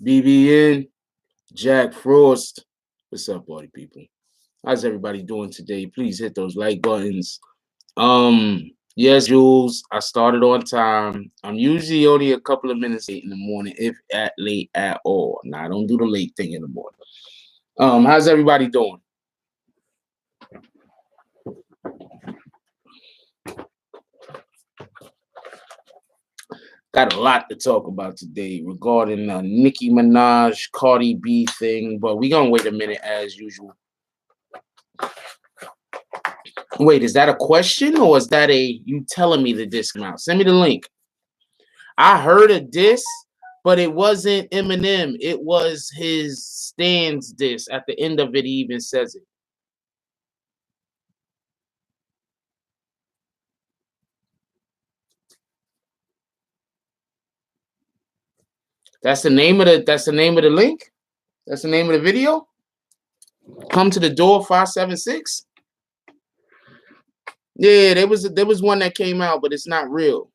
BBN, Jack Frost. What's up, party people? How's everybody doing today? Please hit those like buttons. Yes, Jules, I started on time. I'm usually only a couple of minutes late in the morning, if at late at all. Now, I don't do the late thing in the morning. How's everybody doing? Got a lot to talk about today regarding the Nicki Minaj, Cardi B thing, but we're gonna wait a minute as usual. Wait, is that a question or is that a you telling me the disc amount? Send me the link. I heard a diss, but it wasn't Eminem. It was his Stan's diss. At the end of it, he even says it. That's the name of the link. That's the name of the video. Come to the door 576. Yeah, there was one that came out, but it's not real.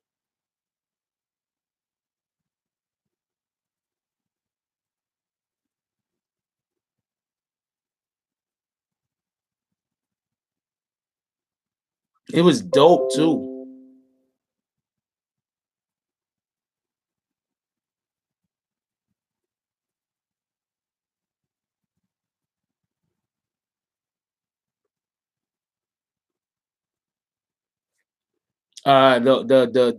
It was dope too. The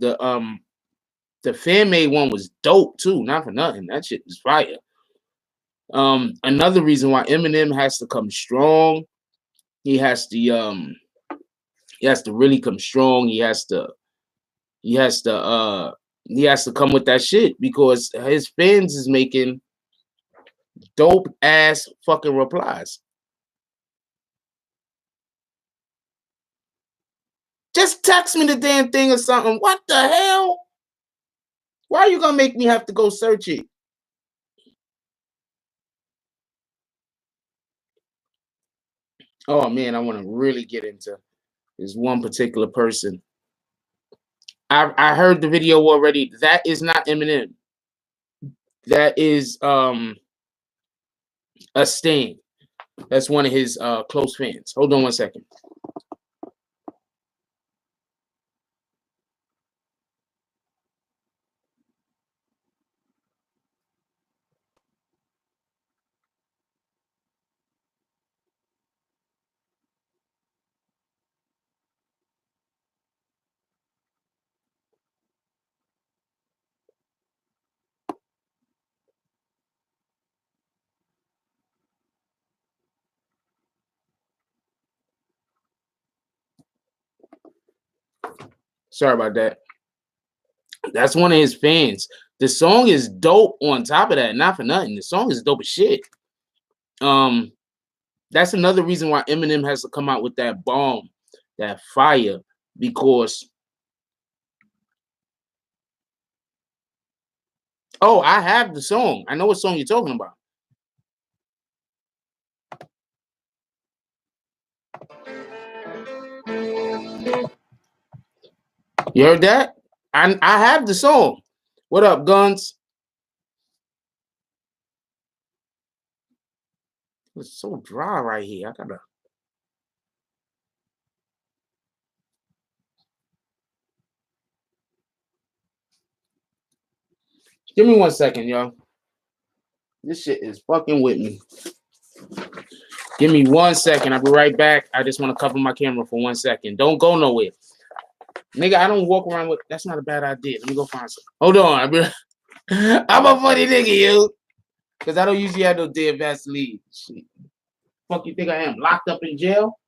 fan made one was dope too. Not for nothing. That shit was fire. Another reason why Eminem has to come strong. He has to really come strong. He has to come with that shit because his fans is making dope ass fucking replies. Just text me the damn thing or something. What the hell? Why are you gonna make me have to go search it? Oh man, I want to really get into this one particular person. I heard the video already. That is not Eminem. That is a Sting. That's one of his close fans. Hold on one second. Sorry about that. That's one of his fans. The song is dope on top of that. Not for nothing. The song is dope as shit. That's another reason why Eminem has to come out with that bomb, that fire, because oh, I have the song. I know what song you're talking about. You heard that? I have the song. What up, Guns? It's so dry right here. I gotta. Give me 1 second, y'all. This shit is fucking with me. Give me 1 second. I'll be right back. I just want to cover my camera for 1 second. Don't go nowhere. Nigga, I don't walk around with. That's not a bad idea. Let me go find some. Hold on. I'm a funny nigga, you. Because I don't usually have no damn Vaseline. Shit. Fuck you think I am? Locked up in jail?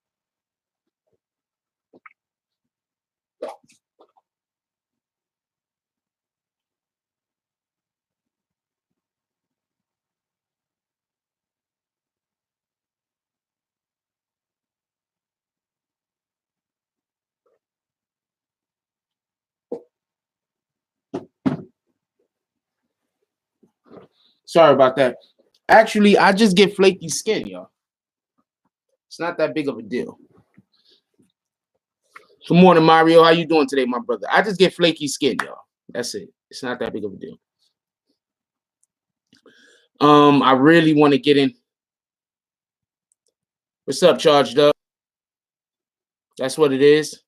Sorry about that. Actually, I just get flaky skin, y'all. It's not that big of a deal. Good morning, Mario. How you doing today, my brother? I just get flaky skin, y'all. That's it. It's not that big of a deal. I really want to get in. What's up, Charged Up? That's what it is.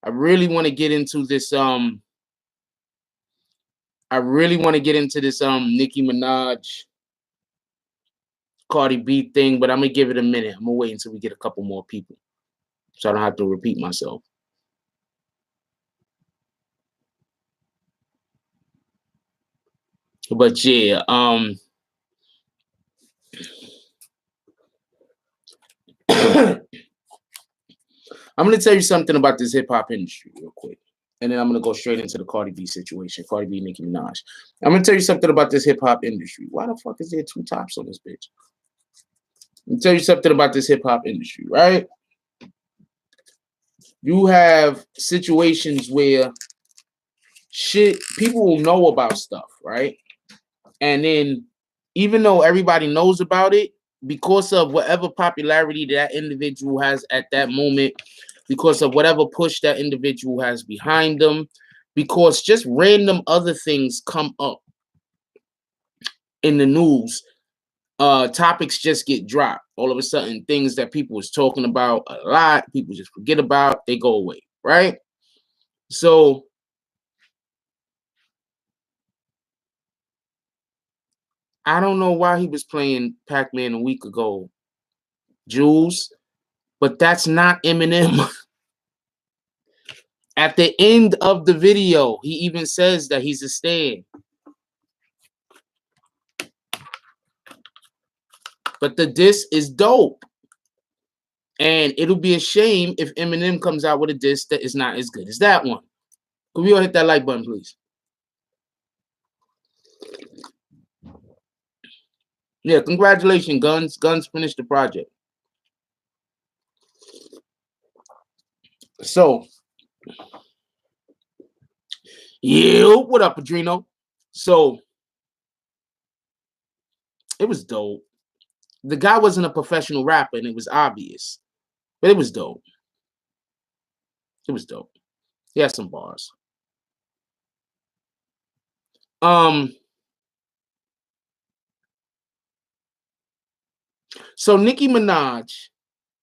I really want to get into this. I really want to get into this. Nicki Minaj, Cardi B thing, but I'm gonna give it a minute. I'm gonna wait until we get a couple more people, so I don't have to repeat myself. But yeah, I'm gonna tell you something about this hip hop industry real quick, and then I'm gonna go straight into the Cardi B situation. Cardi B, Nicki Minaj. I'm gonna tell you something about this hip hop industry. Why the fuck is there two tops on this bitch? Let me tell you something about this hip hop industry, right? You have situations where people will know about stuff, right? And then even though everybody knows about it, because of whatever popularity that individual has at that moment, because of whatever push that individual has behind them, because just random other things come up in the news, topics just get dropped. All of a sudden, things that people was talking about a lot, people just forget about, they go away, right? So I don't know why he was playing Pac-Man a week ago, Jules, but that's not Eminem. At the end of the video, he even says that he's a stan. But the diss is dope. And it'll be a shame if Eminem comes out with a diss that is not as good as that one. Could we all hit that like button, please? Yeah, congratulations, Guns. Guns finished the project. So, yeah, what up, Padrino? So, it was dope. The guy wasn't a professional rapper, and it was obvious. But it was dope. It was dope. He had some bars. So Nicki Minaj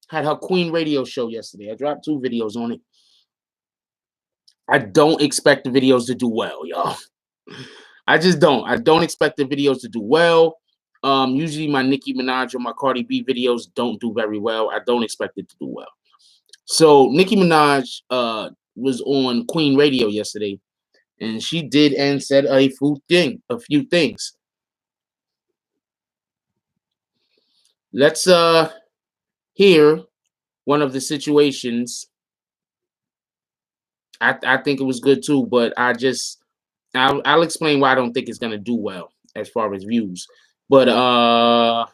had her Queen radio show yesterday. I dropped 2 videos on it. I don't expect the videos to do well, y'all. I just don't. I don't expect the videos to do well. Usually my Nicki Minaj or my Cardi B videos don't do very well. I don't expect it to do well. So Nicki Minaj was on Queen Radio yesterday, and she did and said a few things. Let's hear one of the situations. I think it was good too, but I'll explain why I don't think it's gonna do well as far as views. But have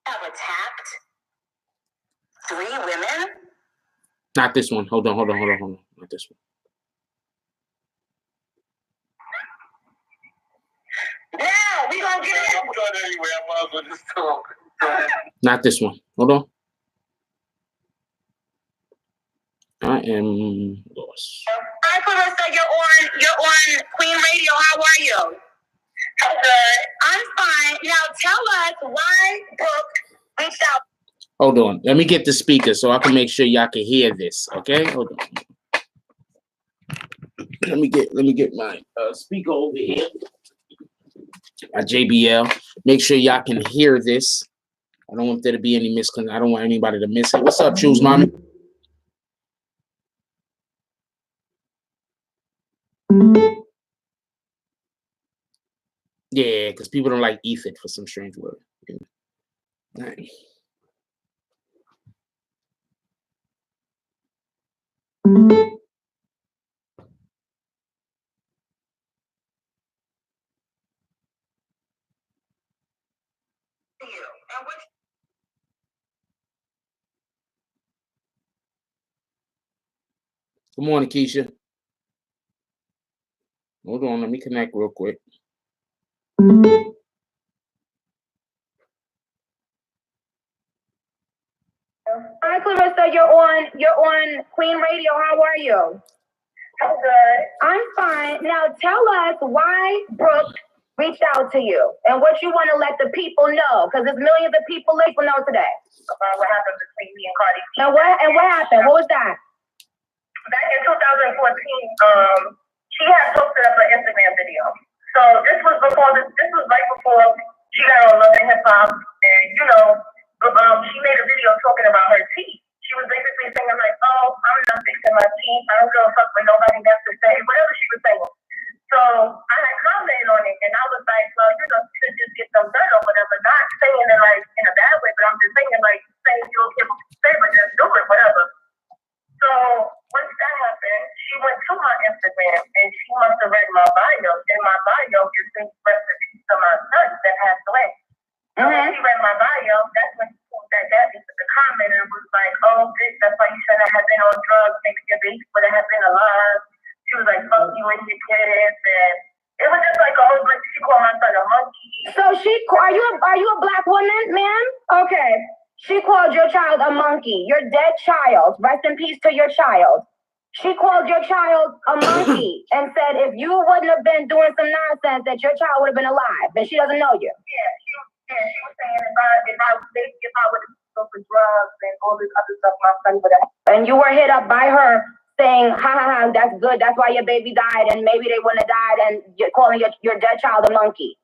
attacked 3 women? Not this one. Hold on. Not this one. Yeah, we gonna get it. I'm going anywhere. I might as well just talk. Not this one. Hold on. I am lost. Hi, Clarissa. You're on Queen Radio. How are you? I'm good. I'm fine. Now tell us why Brooke reached out. Hold on. Let me get the speaker so I can make sure y'all can hear this. Okay? Hold on. Let me get my speaker over here. My JBL. Make sure y'all can hear this. I don't want there to be any I don't want anybody to miss it. What's up, Choose Mommy? Yeah, because people don't like Ethan for some strange word. Yeah. All right. Good morning, Keisha. Hold on, let me connect real quick. Hi, Clarissa. You're on Queen Radio. How are you? I'm good. I'm fine. Now tell us why Brooke reached out to you and what you want to let the people know, because there's millions of people know today. About what happened between me and Cardi. And what happened? What was that? Back in 2014, she had posted up an Instagram video. So this was right before she got on Love and Hip Hop, and she made a video talking about her teeth. She was basically saying like, "Oh, I'm not fixing my teeth. I don't give a fuck what nobody has to say." Whatever she was saying. So I had commented on it, and I was like, "Well, you should just get them done or whatever." Not saying it like in a bad way, but I'm just saying you don't care what you say, but just do it, whatever. So once that happened, she went to my Instagram and she must have read my bio. In my bio, you see recipes to my son that passed away. So when she read my bio, that's when she pulled that into the comment and was like, "Oh, bitch, that's why you shouldn't have been on drugs. Maybe your baby would have been alive." She was like, "Fuck you and your kids," and it was just like a whole bunch. She called my son a monkey. So are you a black woman, ma'am? Okay. She called your child a monkey. Your dead child. Rest in peace to your child. She called your child a monkey and said if you wouldn't have been doing some nonsense, that your child would have been alive. And she doesn't know you. Yeah, she was saying if I would have gone for drugs and all this other stuff, my son would have. And you were hit up by her saying, "Ha ha ha, that's good. That's why your baby died, and maybe they wouldn't have died." And you're calling your dead child a monkey.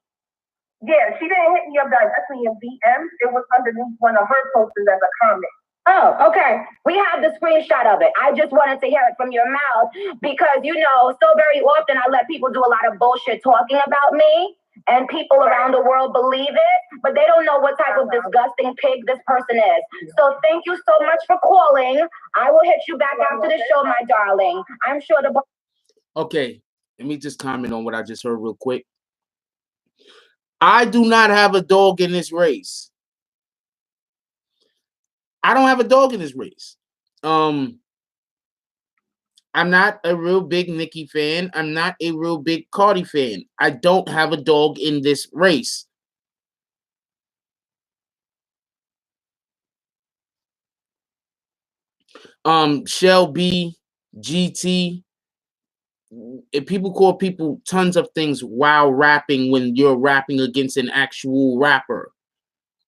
Yeah, she didn't hit me up directly in DM. It was underneath one of her posts as a comment. Oh, okay. We have the screenshot of it. I just wanted to hear it from your mouth because, so very often I let people do a lot of bullshit talking about me and people around the world believe it, but they don't know what type of disgusting pig this person is. So thank you so much for calling. I will hit you back after the show, my darling. I'm sure the... Okay, let me just comment on what I just heard real quick. I do not have a dog in this race. I don't have a dog in this race. I'm not a real big Nicki fan. I'm not a real big Cardi fan. I don't have a dog in this race. Shelby, GT. If people call people tons of things while rapping when you're rapping against an actual rapper.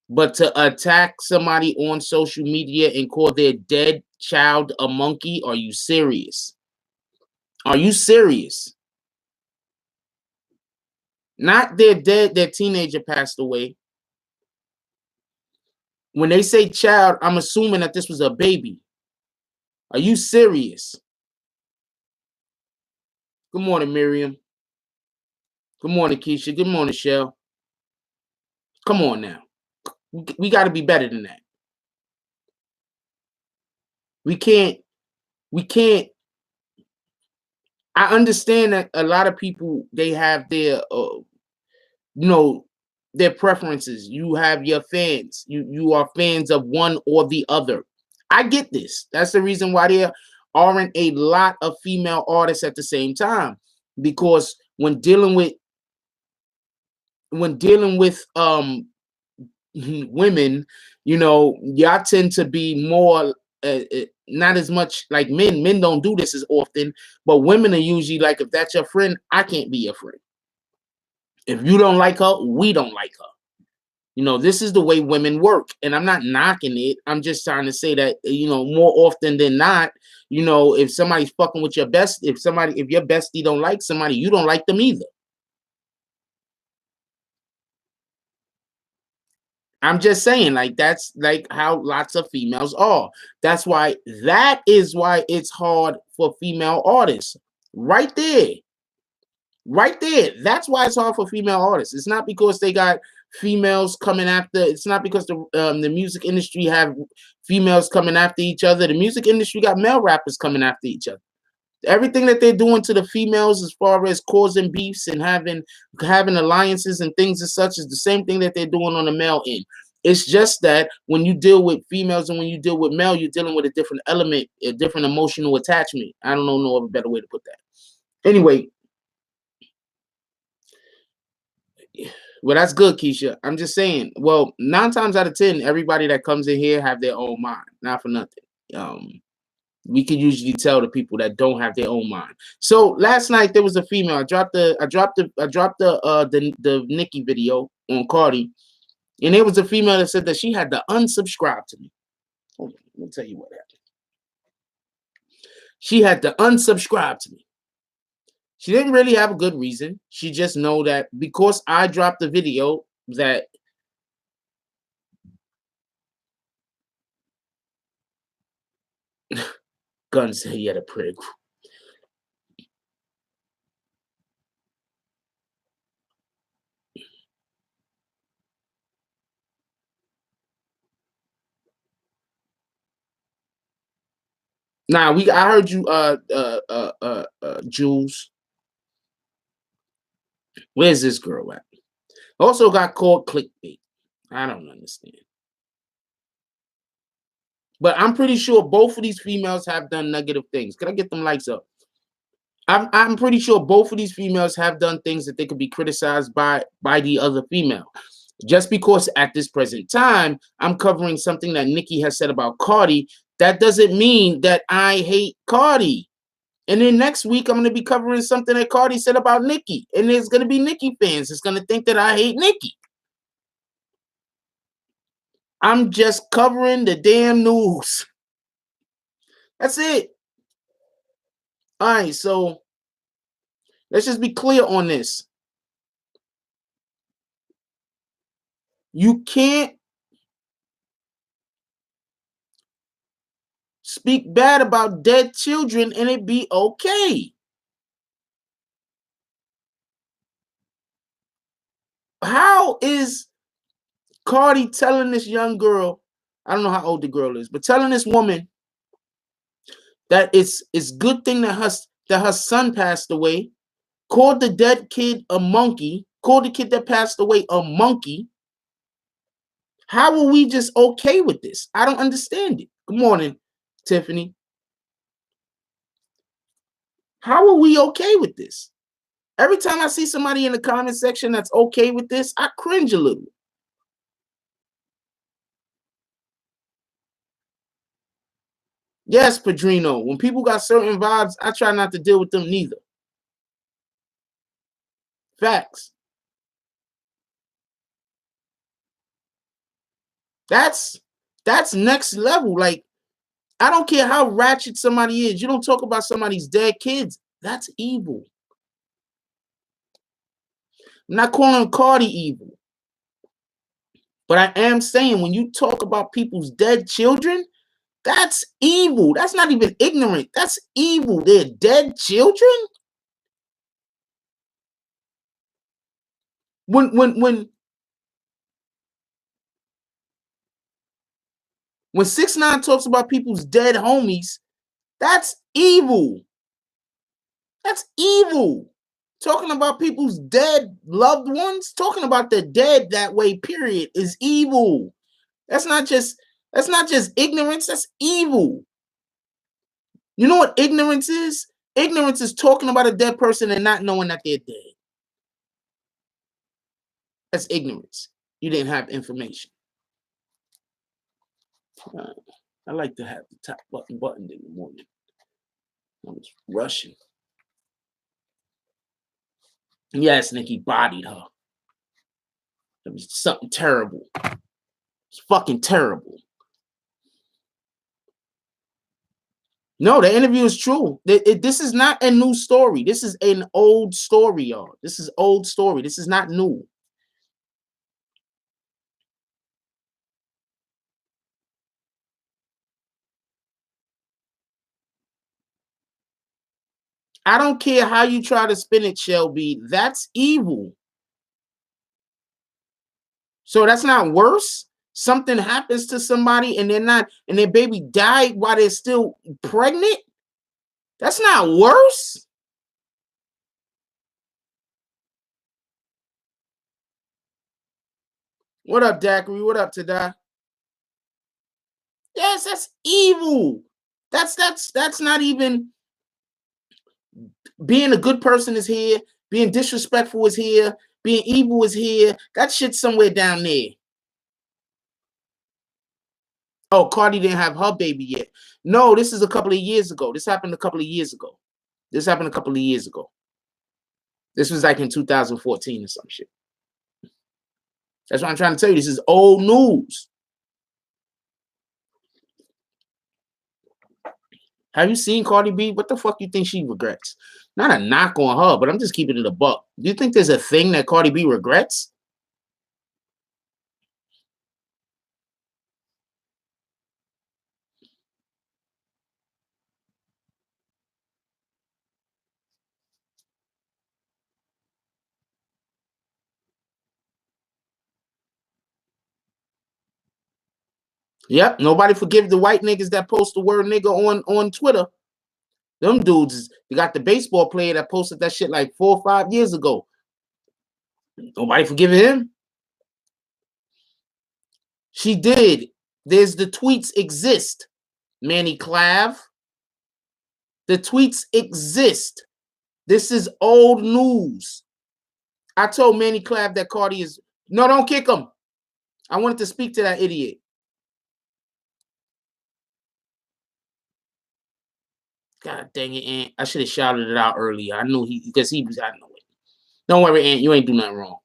But to attack somebody on social media and call their dead child a monkey, are you serious? Are you serious? Not their teenager passed away. When they say child, I'm assuming that this was a baby. Are you serious? Good morning, Miriam. Good morning, Keisha. Good morning, Shell. Come on now. We got to be better than that. We can't. I understand that a lot of people, they have their, their preferences. You have your fans. You are fans of one or the other. I get this. That's the reason why there aren't a lot of female artists at the same time, because when dealing with women, y'all tend to be more not as much like men. Men don't do this as often, but women are usually like, if that's your friend, I can't be your friend. If you don't like her, we don't like her. This is the way women work, and I'm not knocking it. I'm just trying to say that, more often than not, if somebody's fucking with your best, if your bestie don't like somebody, you don't like them either. I'm just saying, like, that's like how lots of females are. That is why it's hard for female artists. Right there. That's why it's hard for female artists. It's not because they got females coming after. It's not because the music industry have females coming after each other. The music industry got male rappers coming after each other. Everything that they're doing to the females as far as causing beefs and having alliances and things as such is the same thing that they're doing on the male end. It's just that when you deal with females and when you deal with male, you're dealing with a different element, a different emotional attachment. I don't know of a better way to put that. Anyway, well, that's good, Keisha. I'm just saying, well, 9 times out of 10, everybody that comes in here have their own mind, not for nothing. We can usually tell the people that don't have their own mind. So last night there was a female. I dropped the Nicki video on Cardi, and there was a female that said that she had to unsubscribe to me. Hold on, let me tell you what happened. She had to unsubscribe to me. She didn't really have a good reason. She just know that because I dropped the video that Gun said he had a prayer group. Nah, I heard you, Jules. Where's this girl at? Also got called clickbait. I don't understand. But I'm pretty sure both of these females have done negative things. Can I get them lights up? I'm pretty sure both of these females have done things that they could be criticized by the other female. Just because at this present time I'm covering something that Nicki has said about Cardi, that doesn't mean that I hate Cardi. And then next week I'm going to be covering something that Cardi said about Nicki, and there's going to be Nicki fans that's going to think that I hate Nicki. I'm just covering the damn news. That's it. All right, so let's just be clear on this. You can't speak bad about dead children and it be okay. How is Cardi telling this young girl, I don't know how old the girl is, but telling this woman that it's good thing that her son passed away, called the dead kid a monkey, called the kid that passed away a monkey. How are we just okay with this? I don't understand it. Good morning, Tiffany. How are we okay with this? Every time I see somebody in the comment section that's okay with this, I cringe a little. Yes, Padrino. When people got certain vibes, I try not to deal with them neither. Facts. That's next level. Like, I don't care how ratchet somebody is. You don't talk about somebody's dead kids. That's evil. I'm not calling Cardi evil. But I am saying when you talk about people's dead children, that's evil. That's not even ignorant. That's evil. They're dead children. When 6ix9ine talks about people's dead homies, that's evil. That's evil. Talking about people's dead loved ones, talking about the dead that way, period, is evil. That's not just ignorance, that's evil. You know what ignorance is? Ignorance is talking about a dead person and not knowing that they're dead. That's ignorance. You didn't have information. I like to have the top button in the morning. I was rushing. Yes, Nicki bodied her. It was something terrible. It's fucking terrible. No, the interview is true. This is not a new story. This is an old story, y'all. This is old story. This is not new. I don't care how you try to spin it, Shelby. That's evil. So that's not worse. Something happens to somebody and their baby died while they're still pregnant. That's not worse. What up, Daiquiri? What up, Tada? Yes, that's evil. That's not even being a good person is here. Being disrespectful is here. Being evil is here. That shit's somewhere down there. Oh, Cardi didn't have her baby yet. No, this is a couple of years ago. This happened a couple of years ago. This was like in 2014 or some shit. That's what I'm trying to tell you. This is old news. Have you seen Cardi B? What the fuck you think she regrets? Not a knock on her, but I'm just keeping it a buck. Do you think there's a thing that Cardi B regrets? Yep, nobody forgive the white niggas that post the word nigga on Twitter. Them dudes, they got the baseball player that posted that shit like 4 or 5 years ago. Nobody forgive him. She did. There's the tweets exist, Manny Clav. The tweets exist. This is old news. I told Manny Clav that Cardi is... No, don't kick him. I wanted to speak to that idiot. God dang it, Aunt. I should have shouted it out earlier. I knew because he was... I know it. Don't worry, Aunt. You ain't do nothing wrong.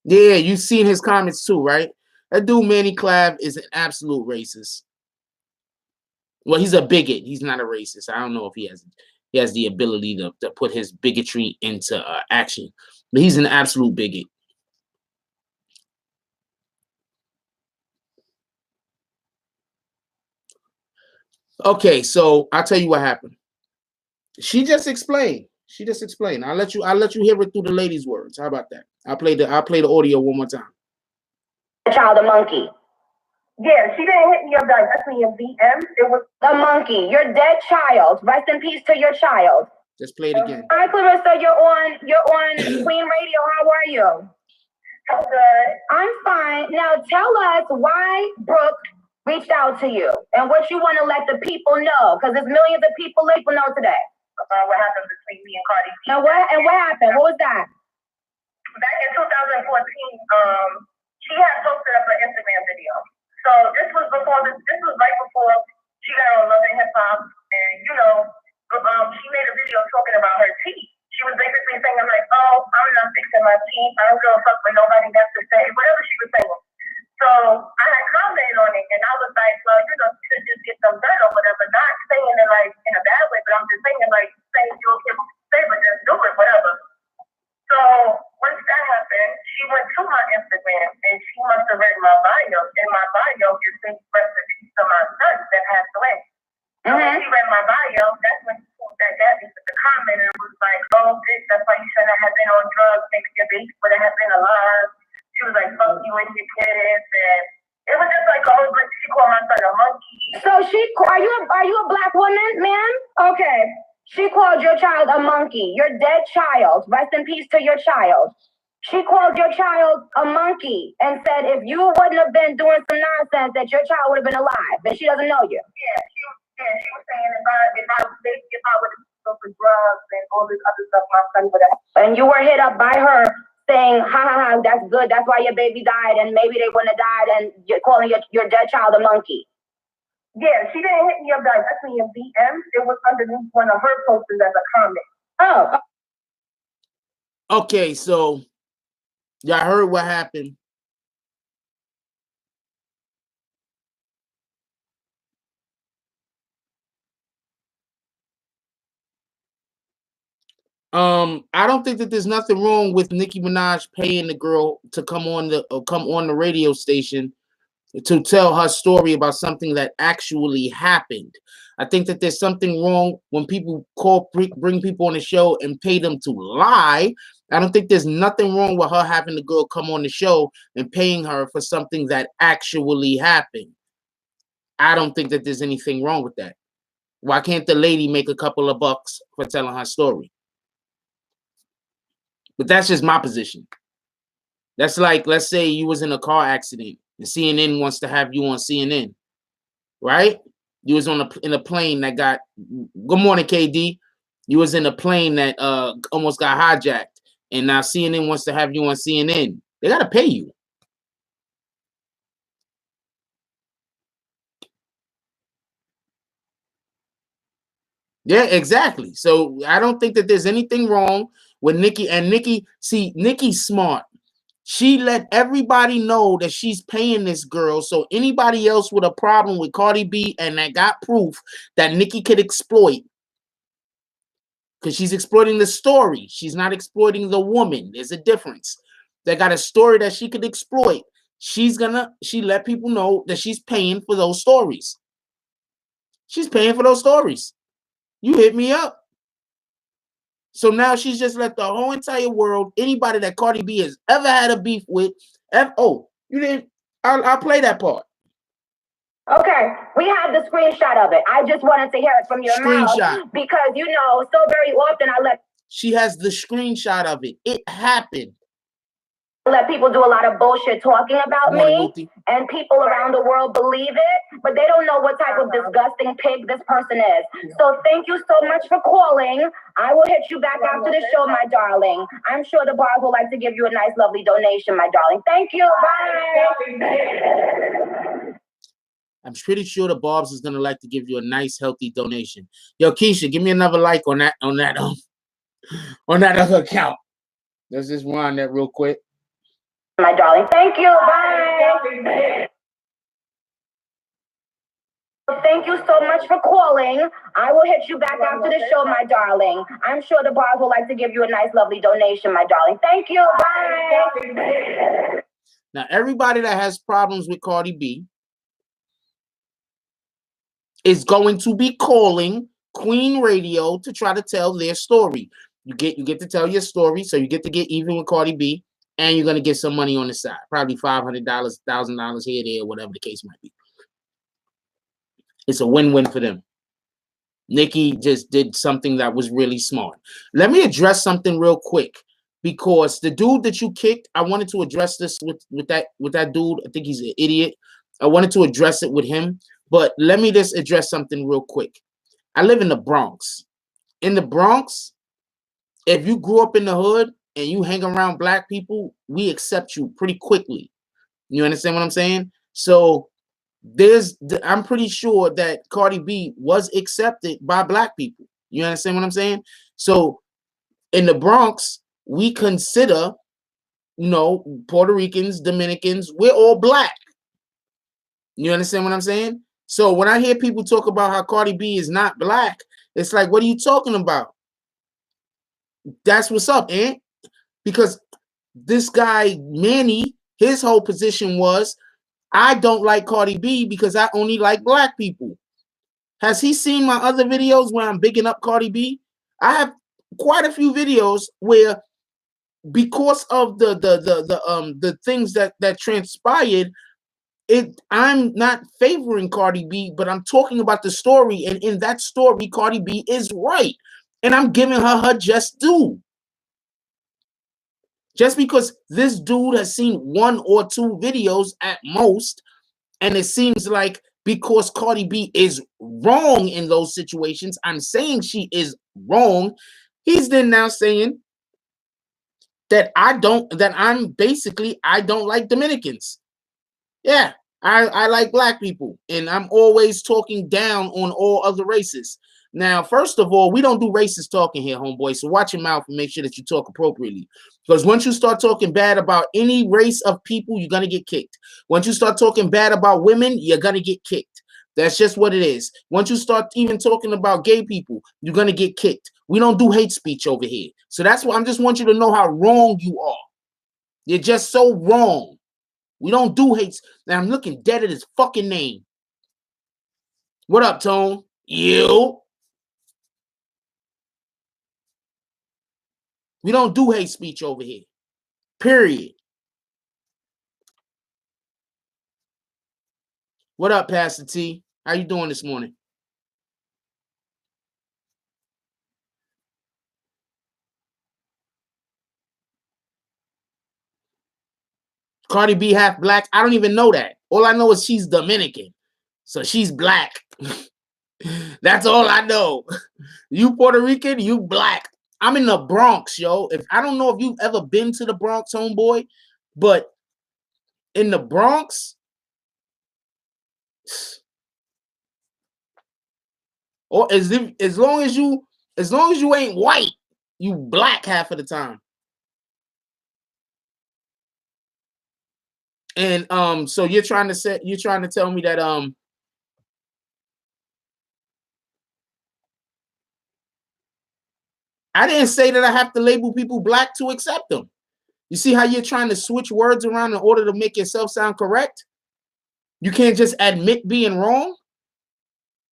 Yeah, you seen his comments too, right? That dude, Manny Clav, is an absolute racist. Well, he's a bigot. He's not a racist. I don't know if he has the ability to put his bigotry into action. But he's an absolute bigot. Okay, so I'll tell you what happened. She just explained. I'll let you hear it through the lady's words. How about that? I'll play the audio one more time. Child, a monkey. Yeah, she didn't hit me up directly in DM. It was a monkey. Your dead child. Rest in peace to your child. Let's play it again. Hi, Clarissa. You're on Queen Radio. How are you? I'm good. I'm fine. Now tell us why Brooke reached out to you and what you want to let the people know, because there's millions of people know today. What happened between me and Cardi? And what happened? What was that? Back in 2014, she had posted up an Instagram video. So this was right before she got on Love and Hip Hop, and she made a video talking about her teeth. She was basically saying, I'm like, oh, I'm not fixing my teeth. I don't give a fuck what nobody has to say, whatever she was saying. So I had commented on it, and I was like, well, you should just get them done or whatever. Not saying it like in a bad way, but I'm just saying like saying you don't care what you say, but just do it, whatever. So once that happened, she went to my Instagram and she must have read my bio. In my bio, you think rest in peace to my son that passed away. So when she read my bio, that's when she pulled that into the comment and was like, oh, bitch, that's why you shouldn't have been on drugs. Maybe your baby would have been alive. She was like, fuck you and your kids. And it was just like a whole bunch. She called my son a monkey. So are you a black woman, ma'am? Okay. She called your child a monkey, your dead child. Rest in peace to your child. She called your child a monkey and said if you wouldn't have been doing some nonsense, that your child would have been alive. And she doesn't know you. Yeah, she was saying if I would have gone for drugs and all this other stuff, my son would have. And you were hit up by her saying, ha ha ha, that's good. That's why your baby died, and maybe they wouldn't have died, and you're calling your dead child a monkey. Yeah, she didn't hit me up directly in DM. It was underneath one of her posts as a comment. Oh. Okay, so y'all heard what happened. I don't think that there's nothing wrong with Nicki Minaj paying the girl to come on the radio station to tell her story about something that actually happened. I think that there's something wrong when people bring people on the show and pay them to lie. I don't think there's nothing wrong with her having the girl come on the show and paying her for something that actually happened. I don't think that there's anything wrong with that. Why can't the lady make a couple of bucks for telling her story? But that's just my position. That's like, let's say you was in a car accident and CNN wants to have you on CNN, right? You was in a plane that got, good morning, KD. You was in a plane that almost got hijacked, and now CNN wants to have you on CNN. They got to pay you. Yeah, exactly. So I don't think that there's anything wrong with Nicki. And Nicki, see, Nicki's smart. She let everybody know that she's paying this girl. So anybody else with a problem with Cardi B and that got proof that Nicki could exploit, because she's exploiting the story. She's not exploiting the woman. There's a difference. They got a story that she could exploit. She let people know that she's paying for those stories. She's paying for those stories. You hit me up. So now she's just let the whole entire world, anybody that Cardi B has ever had a beef with, oh, you didn't, I'll play that part. Okay, we have the screenshot of it. I just wanted to hear it from your mouth because, you know, so very often She has the screenshot of it. It happened. Let people do a lot of bullshit talking about me, and people around the world believe it, but they don't know what type of disgusting pig this person is. So thank you so much for calling. I will hit you back after the show, my darling. I'm sure the bars will like to give you a nice, lovely donation, my darling. Thank you. Bye. I'm pretty sure the Barbs is gonna like to give you a nice, healthy donation. Yo, Keisha, give me another like on that other account. Let's just rewind that real quick. My darling, thank you. Bye. Thank you so much for calling. I will hit you back after the show, my darling. I'm sure the bars will like to give you a nice, lovely donation, my darling. Thank you. Bye. Now, everybody that has problems with Cardi B is going to be calling Queen Radio to try to tell their story. You get to tell your story, so you get to get even with Cardi B, and you're gonna get some money on the side, probably $500, $1,000 here, there, whatever the case might be. It's a win-win for them. Nicki just did something that was really smart. Let me address something real quick, because the dude that you kicked, I wanted to address this with that dude. I think he's an idiot. I wanted to address it with him, but let me just address something real quick. I live in the Bronx. In the Bronx, if you grew up in the hood and you hang around black people, we accept you pretty quickly. You understand what I'm saying? So I'm pretty sure that Cardi B was accepted by black people. You understand what I'm saying? So in the Bronx, we consider, Puerto Ricans, Dominicans, we're all black. You understand what I'm saying? So when I hear people talk about how Cardi B is not black, it's like, what are you talking about? That's what's up, eh? Because this guy, Manny, his whole position was, I don't like Cardi B because I only like black people. Has he seen my other videos where I'm bigging up Cardi B? I have quite a few videos where, because of the things that transpired, I'm not favoring Cardi B, but I'm talking about the story, and in that story, Cardi B is right, and I'm giving her just due. Just because this dude has seen one or two videos at most, and it seems like because Cardi B is wrong in those situations, I'm saying she is wrong, he's then now saying that I don't like Dominicans. Yeah, I like black people, and I'm always talking down on all other races. Now, first of all, we don't do racist talking here, homeboy. So watch your mouth and make sure that you talk appropriately. Because once you start talking bad about any race of people, you're gonna get kicked. Once you start talking bad about women, you're gonna get kicked. That's just what it is. Once you start even talking about gay people, you're gonna get kicked. We don't do hate speech over here. So that's why I just want you to know how wrong you are. You're just so wrong. We don't do hates. Now I'm looking dead at his fucking name. What up, Tone? You. We don't do hate speech over here. Period. What up, Pastor T? How you doing this morning? Cardi B half black? I don't even know that. All I know is she's Dominican. So she's black. That's all I know. You Puerto Rican, you black. I'm in the Bronx, yo. I don't know if you've ever been to the Bronx, homeboy, but in the Bronx, Or as long as you ain't white, you black half of the time. And so you're trying to tell me that I didn't say that I have to label people black to accept them. You see how you're trying to switch words around in order to make yourself sound correct? You can't just admit being wrong.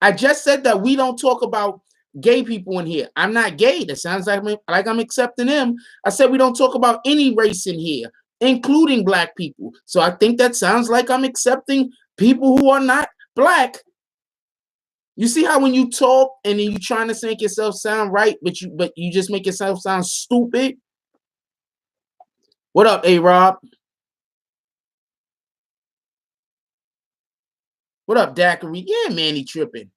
I just said that we don't talk about gay people in here. I'm not gay. That sounds like I'm accepting them. I said we don't talk about any race in here, including black people. So I think that sounds like I'm accepting people who are not black. You see how when you talk and then you trying to make yourself sound right, but you just make yourself sound stupid? What up, A-Rob? What up, Daiquiri? Yeah, man, he tripping.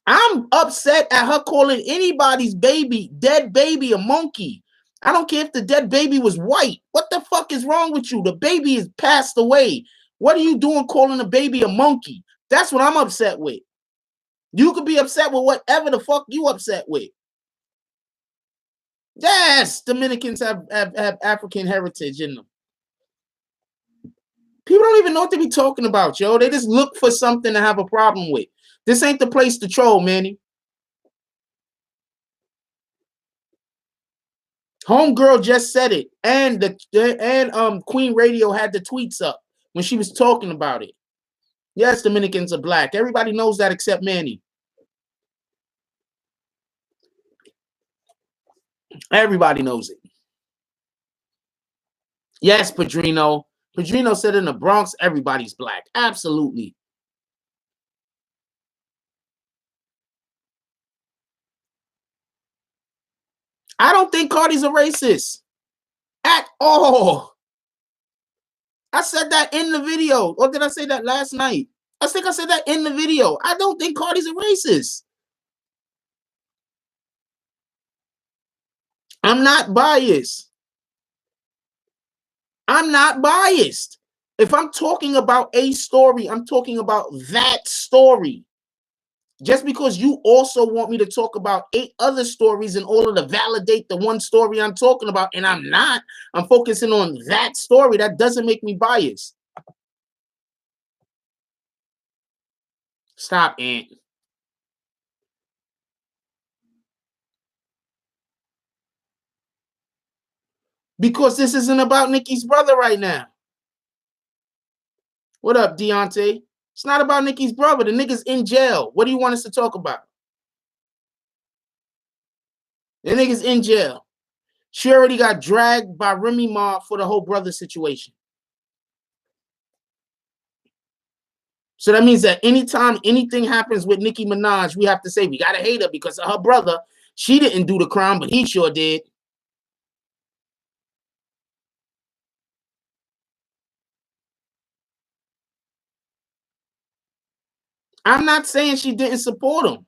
I'm upset at her calling anybody's dead baby, a monkey. I don't care if the dead baby was white. What the fuck is wrong with you? The baby is passed away. What are you doing calling a baby a monkey? That's what I'm upset with. You could be upset with whatever the fuck you upset with. Yes, Dominicans have African heritage in them. People don't even know what they be talking about, yo. They just look for something to have a problem with. This ain't the place to troll, Manny. Homegirl just said it, and Queen Radio had the tweets up when she was talking about it. Yes, Dominicans are black. Everybody knows that except Manny. Everybody knows it. Yes, Padrino. Padrino said in the Bronx, everybody's black. Absolutely. I don't think Cardi's a racist at all. I said that in the video. Or did I say that last night? I think I said that in the video. I don't think Cardi's a racist. I'm not biased. I'm not biased. If I'm talking about a story, I'm talking about that story. Just because you also want me to talk about 8 other stories in order to validate the one story I'm talking about, and I'm not, I'm focusing on that story, that doesn't make me biased. Stop, Ant. Because this isn't about Nicki's brother right now. What up, Deontay? It's not about Nicki's brother. The nigga's in jail. What do you want us to talk about? The nigga's in jail. She already got dragged by Remy Ma for the whole brother situation. So that means that anytime anything happens with Nicki Minaj, we have to say we gotta hate her because of her brother. She didn't do the crime, but he sure did. I'm not saying she didn't support him.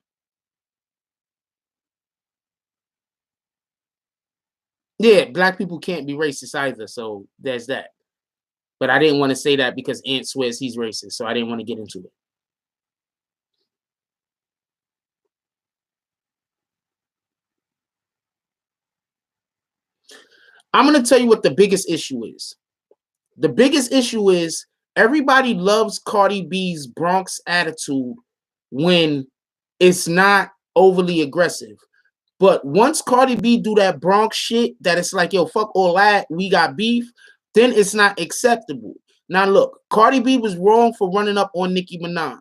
Yeah, black people can't be racist either, so there's that. But I didn't want to say that because Ant swears he's racist, so I didn't want to get into it. I'm going to tell you what the biggest issue is. The biggest issue is everybody loves Cardi B's Bronx attitude when it's not overly aggressive. But once Cardi B do that Bronx shit, that it's like, yo, fuck all that, we got beef, then it's not acceptable. Now, look, Cardi B was wrong for running up on Nicki Minaj.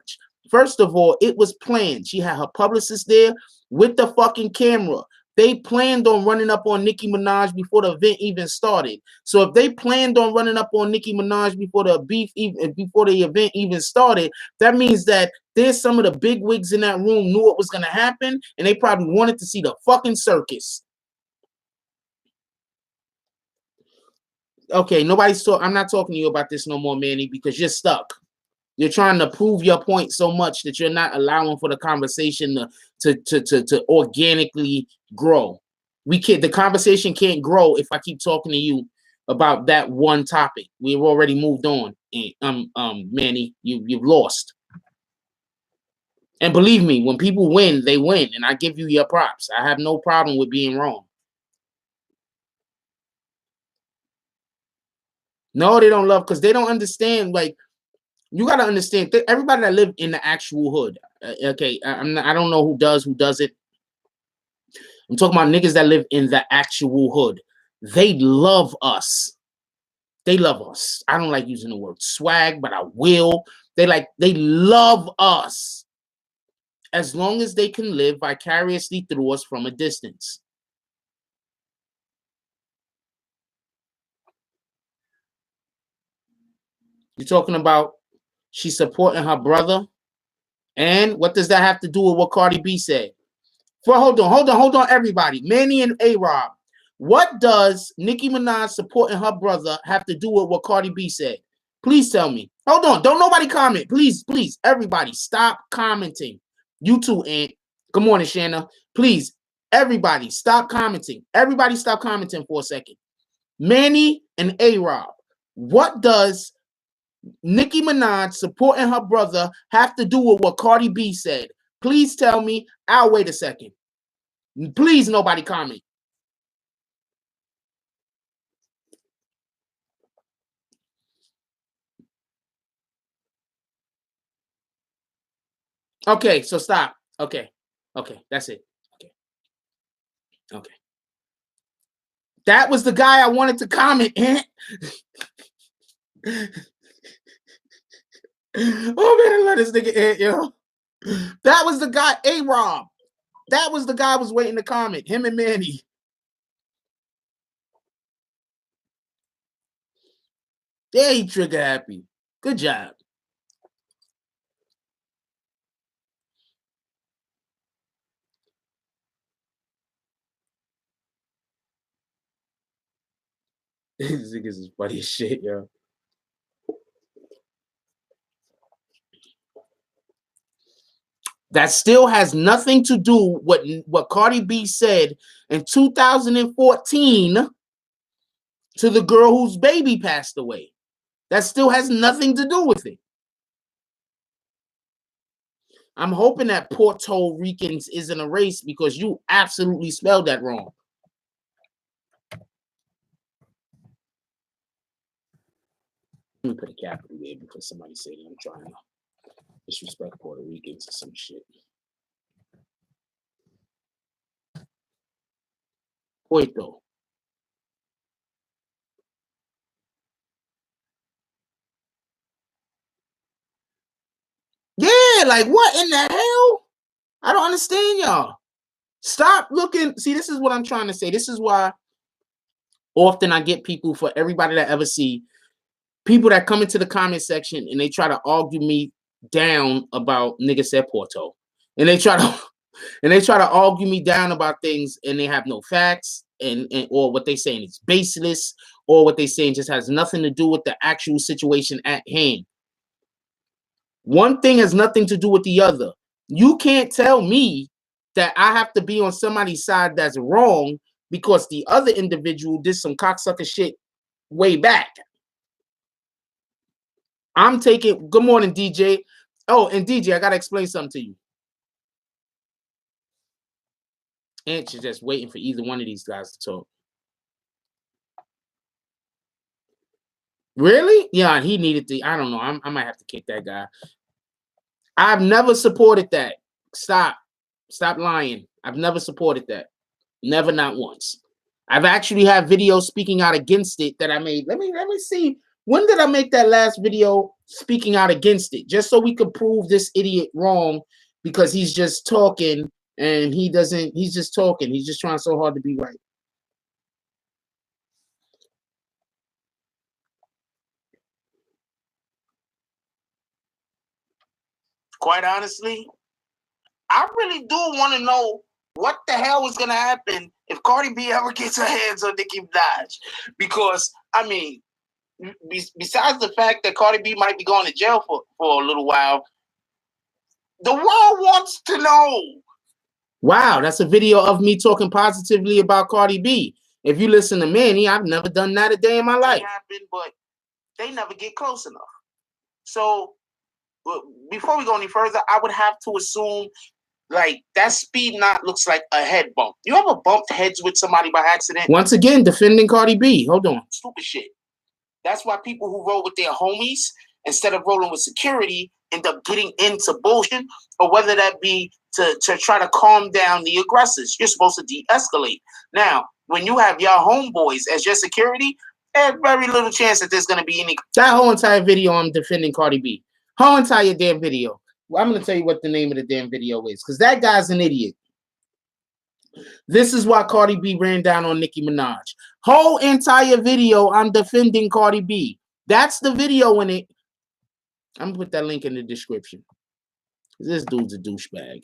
First of all, it was planned. She had her publicist there with the fucking camera. They planned on running up on Nicki Minaj before the event even started. So if they planned on running up on Nicki Minaj before the event even started, that means that there's some of the big wigs in that room knew what was going to happen, and they probably wanted to see the fucking circus. Okay, I'm not talking to you about this no more, Manny, because you're stuck. You're trying to prove your point so much that you're not allowing for the conversation to organically grow. The conversation can't grow if I keep talking to you about that one topic. We've already moved on. Manny, you've lost. And believe me, when people win, they win, and I give you your props. I have no problem with being wrong. No, they don't love because they don't understand. Like, you got to understand, everybody that live in the actual hood. Okay, I don't know who does, who doesn't. I'm talking about niggas that live in the actual hood. They love us. They love us. I don't like using the word swag, but I will. They love us. As long as they can live vicariously through us from a distance. You're talking about she's supporting her brother. And what does that have to do with what Cardi B said? Hold on, everybody. Manny and A-Rob. What does Nicki Minaj supporting her brother have to do with what Cardi B said? Please tell me. Hold on. Don't nobody comment. Please, everybody, stop commenting. You too, Aunt. Good morning, Shanna. Please, everybody, stop commenting. Everybody stop commenting for a second. Manny and A-Rob. What does Nicki Minaj supporting her brother have to do with what Cardi B said? Please tell me. I'll wait a second. Please, nobody comment. Okay, so stop. Okay, that's it. Okay. That was the guy I wanted to comment, Aunt. Oh, man, let this nigga Aunt, yo. That was the guy, A-Rob. That was the guy I was waiting to comment. Him and Manny. Yeah, he trigger happy. Good job. These niggas is funny as shit, yo. That still has nothing to do with what Cardi B said in 2014 to the girl whose baby passed away. That still has nothing to do with it. I'm hoping that Puerto Ricans isn't a race because you absolutely spelled that wrong. Let me put a capital there because somebody said I'm trying to disrespect Puerto Ricans or some shit. Puerto. Yeah, like what in the hell? I don't understand y'all. Stop looking. See, this is what I'm trying to say. This is why often I get people, for everybody that ever see, people that come into the comment section and they try to argue me down about nigga said Porto. And they try to argue me down about things and they have no facts and or what they saying is baseless or what they saying just has nothing to do with the actual situation at hand. One thing has nothing to do with the other. You can't tell me that I have to be on somebody's side that's wrong because the other individual did some cocksucker shit way back. I'm taking, good morning, DJ. Oh, and DJ, I got to explain something to you. Aunt, you're just waiting for either one of these guys to talk. Really? Yeah, he needed to. I don't know. I might have to kick that guy. I've never supported that. Stop lying. I've never supported that. Never, not once. I've actually had videos speaking out against it that I made. Let me see. When did I make that last video speaking out against it? Just so we could prove this idiot wrong because he's just talking and he's just talking. He's just trying so hard to be right. Quite honestly, I really do want to know what the hell is going to happen if Cardi B ever gets her hands on Nicki Minaj. Because, I mean, besides the fact that Cardi B might be going to jail for a little while, the world wants to know. Wow, that's a video of me talking positively about Cardi B. If you listen to Manny, I've never done that a day in my life. But they never get close enough. So before we go any further, I would have to assume like that speed knot looks like a head bump. You ever bumped heads with somebody by accident? Once again, defending Cardi B. Hold on. Stupid shit. That's why people who roll with their homies instead of rolling with security end up getting into bullshit, or whether that be to try to calm down the aggressors. You're supposed to de-escalate. Now, when you have your homeboys as your security, there's very little chance that there's going to be any. That whole entire video, I'm defending Cardi B. Whole entire damn video. Well, I'm going to tell you what the name of the damn video is, because that guy's an idiot. This is why Cardi B ran down on Nicki Minaj. Whole entire video, I'm defending Cardi B. That's the video in it. I'm going to put that link in the description. This dude's a douchebag.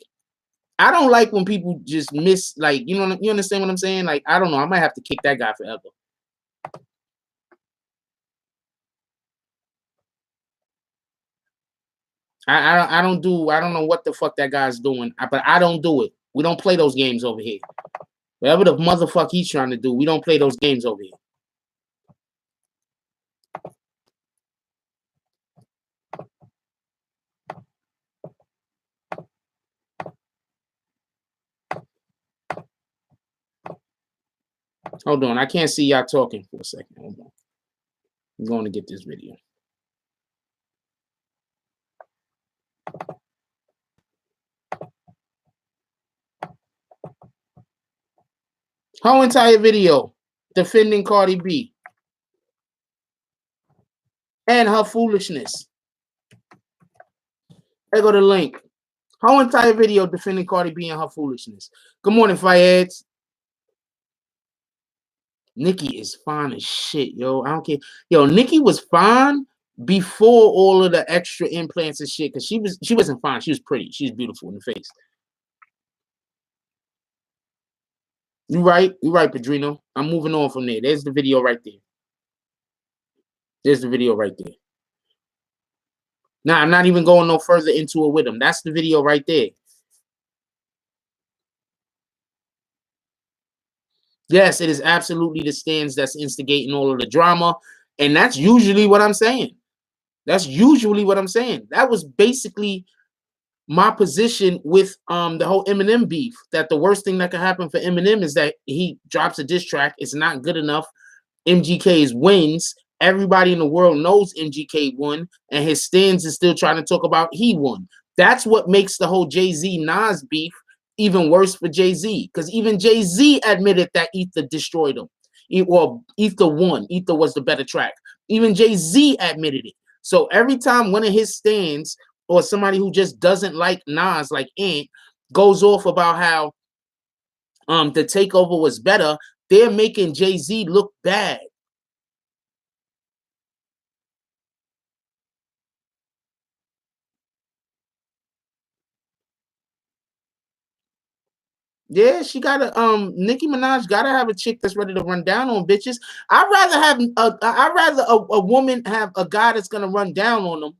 I don't like when people just miss, like, you know, you understand what I'm saying? Like, I don't know. I might have to kick that guy forever. I don't know what the fuck that guy's doing, but I don't do it. We don't play those games over here. Whatever the motherfucker he's trying to do, we don't play those games over here. Hold on, I can't see y'all talking for a second. Hold on. I'm going to get this video. Whole entire video defending Cardi B and her foolishness. There go the link. Whole entire video defending Cardi B and her foolishness. Good morning, Fayeds. Nicki is fine as shit, yo. I don't care. Yo, Nicki was fine before all of the extra implants and shit, because she wasn't fine. She was pretty. She was beautiful in the face. You're right, Padrino. I'm moving on from there. There's the video right there. There's the video right there. Now, I'm not even going no further into it with him. That's the video right there. Yes, it is absolutely the stands that's instigating all of the drama. And that's usually what I'm saying. That's usually what I'm saying. That was basically my position with the whole Eminem beef, that the worst thing that could happen for Eminem is that he drops a diss track. It's not good enough. MGK's wins. Everybody in the world knows MGK won, and his stands is still trying to talk about he won. That's what makes the whole Jay-Z Nas beef even worse for Jay-Z, because even Jay-Z admitted that Ether destroyed him. Well, Ether won. Ether was the better track. Even Jay-Z admitted it. So every time one of his stands or somebody who just doesn't like Nas, like Ant, goes off about how the takeover was better, they're making Jay-Z look bad. Yeah, she gotta Nicki Minaj gotta have a chick that's ready to run down on bitches. I'd rather a woman have a guy that's gonna run down on them.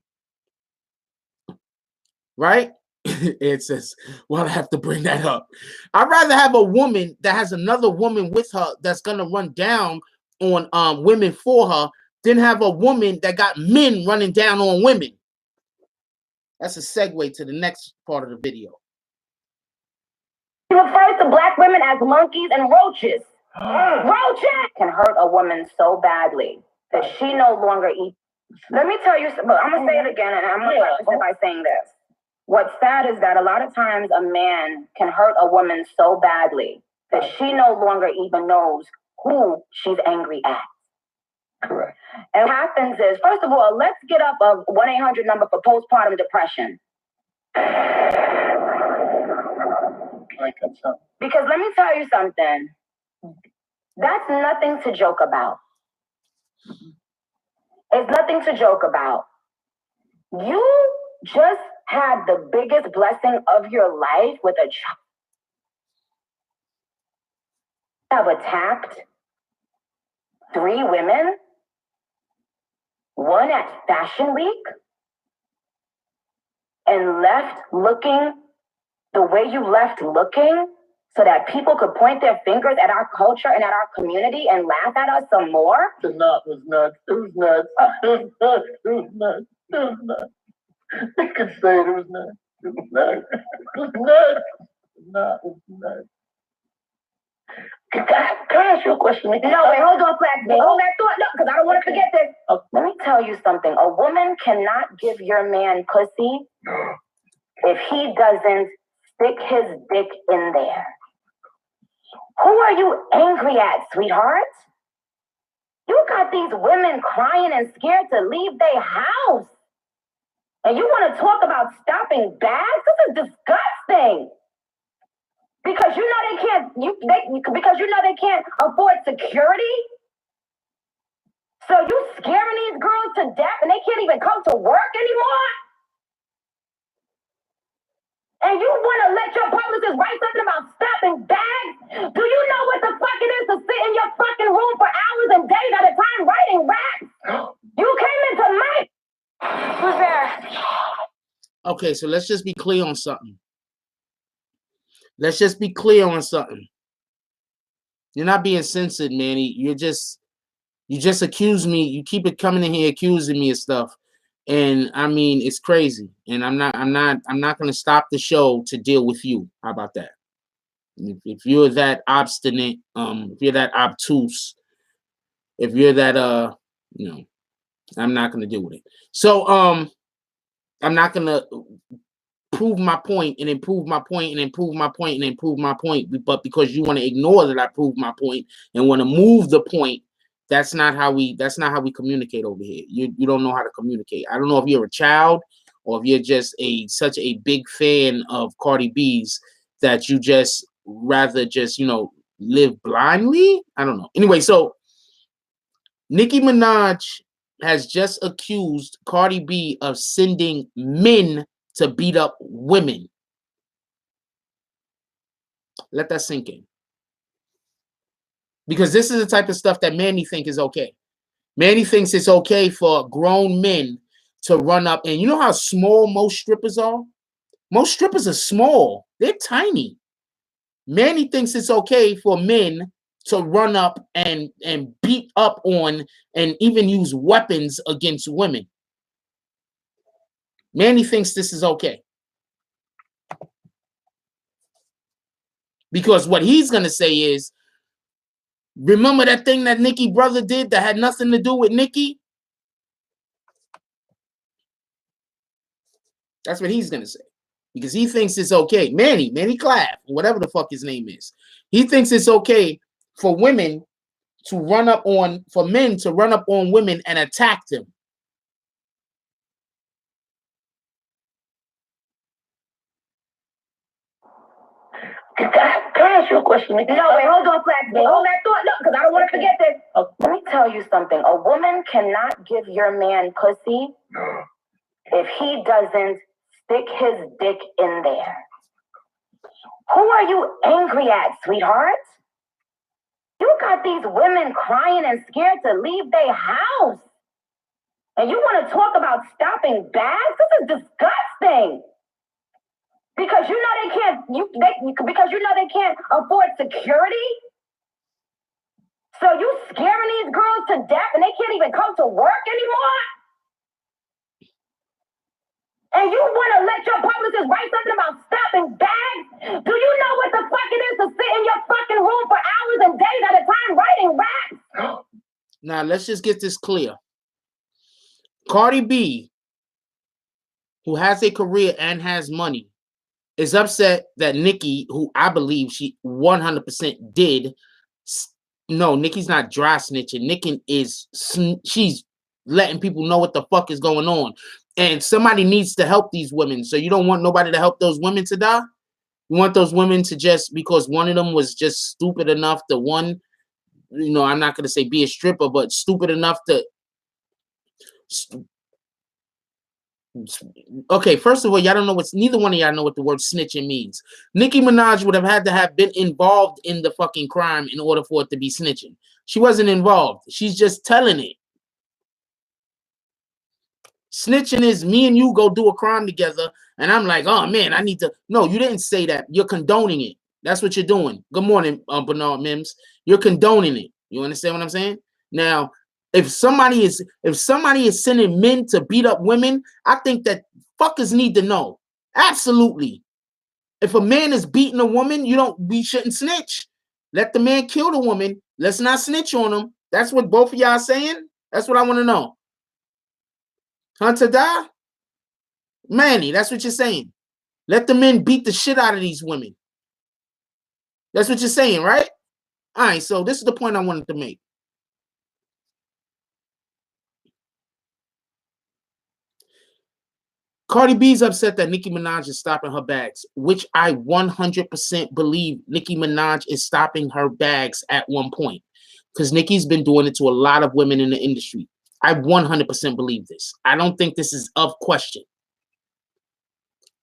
Right? It says, well, I have to bring that up. I'd rather have a woman that has another woman with her that's gonna run down on women for her than have a woman that got men running down on women. That's a segue to the next part of the video. He refers to black women as monkeys and roaches. Roaches can hurt a woman so badly that she no longer eats. Let me tell you, but I'm gonna say it again, and I'm gonna preface it by saying this. What's sad is that a lot of times a man can hurt a woman so badly that she no longer even knows who she's angry at. Correct. And what happens is, first of all, let's get up a 1-800 number for postpartum depression. Because let me tell you something. That's nothing to joke about. It's nothing to joke about. You just had the biggest blessing of your life with a child. Have attacked 3 women, one at Fashion Week, and left looking the way you left looking so that people could point their fingers at our culture and at our community and laugh at us some more? It was nuts. It was nuts. It was nuts. It was nuts. It was nuts. You could say it was nuts. It was nuts. It was nuts. It was nuts. Can I ask you a question? No, wait, hold on, Flaxby. Hold that thought, no, because I don't want to forget this. Let me tell you something. A woman cannot give your man pussy if he doesn't stick his dick in there. Who are you angry at, sweetheart? You got these women crying and scared to leave their house. And you want to talk about stopping bags? This is disgusting. Because you know they can't. Because you know they can't afford security. So you scaring these girls to death, and they can't even come to work anymore. And you want to let your publicist write something about stopping bags? Do you know what the fuck it is to sit in your fucking room for hours and days at a time writing raps? You came into my. Who's there? Okay, so let's just be clear on something. Let's just be clear on something. You're not being censored, Manny. You just accuse me. You keep it coming in here accusing me of stuff. And I mean, it's crazy. And I'm not gonna stop the show to deal with you. How about that? If you're that obstinate, if you're that obtuse, if you're that I'm not gonna deal with it. So I'm not gonna prove my point and then prove my point and then prove my point and then prove my point, but because you want to ignore that I proved my point and want to move the point, that's not how we communicate over here. You don't know how to communicate. I don't know if you're a child or if you're just such a big fan of Cardi B's that you just rather just live blindly. I don't know. Anyway, so Nicki Minaj has just accused Cardi B of sending men to beat up women. Let that sink in. Because this is the type of stuff that Manny thinks is okay. Manny thinks it's okay for grown men to run up. And you know how small most strippers are? Most strippers are small. They're tiny. Manny thinks it's okay for men to run up and beat up on and even use weapons against women. Manny thinks this is okay. Because what he's going to say is, remember that thing that Nicki brother did that had nothing to do with Nicki? That's what he's going to say. Because he thinks it's okay. Manny Clapp, whatever the fuck his name is. He thinks it's okay for men to run up on women and attack them. Can I ask you a question? No, wait, hold on, Flaxby. Hold that thought, no, because I don't want to forget this. Let me tell you something. A woman cannot give your man pussy if he doesn't stick his dick in there. Who are you angry at, sweetheart? You got these women crying and scared to leave their house. And you want to talk about stopping bags? This is disgusting. Because you know because you know they can't afford security. So you scaring these girls to death and they can't even come to work anymore? And you want to let your publicist write something about stopping bags? Do you know what the fuck it is to sit in your fucking room for hours and days at a time writing raps? Now, let's just get this clear. Cardi B, who has a career and has money, is upset that Nicki, who I believe she 100% did. No, Nicki's not dry snitching. Nicki she's letting people know what the fuck is going on. And somebody needs to help these women. So you don't want nobody to help those women to die? You want those women to just, because one of them was just stupid enough to I'm not going to say be a stripper, but stupid enough to... Okay, first of all, y'all don't know neither one of y'all know what the word snitching means. Nicki Minaj would have had to have been involved in the fucking crime in order for it to be snitching. She wasn't involved. She's just telling it. Snitching is me and you go do a crime together, and I'm like, oh man, I need to... No, you didn't say that. You're condoning it. That's what you're doing. Good morning, Bernard Mims. You're condoning it. You understand what I'm saying? Now, if somebody is sending men to beat up women, I think that fuckers need to know. Absolutely. If a man is beating a woman, we shouldn't snitch. Let the man kill the woman. Let's not snitch on him. That's what both of y'all are saying. That's what I want to know. Hunter die? Manny, that's what you're saying. Let the men beat the shit out of these women. That's what you're saying, right? All right, so this is the point I wanted to make. Cardi B's upset that Nicki Minaj is stopping her bags, which I 100% believe Nicki Minaj is stopping her bags at one point, because Nicki's been doing it to a lot of women in the industry. I 100% believe this. I don't think this is of question.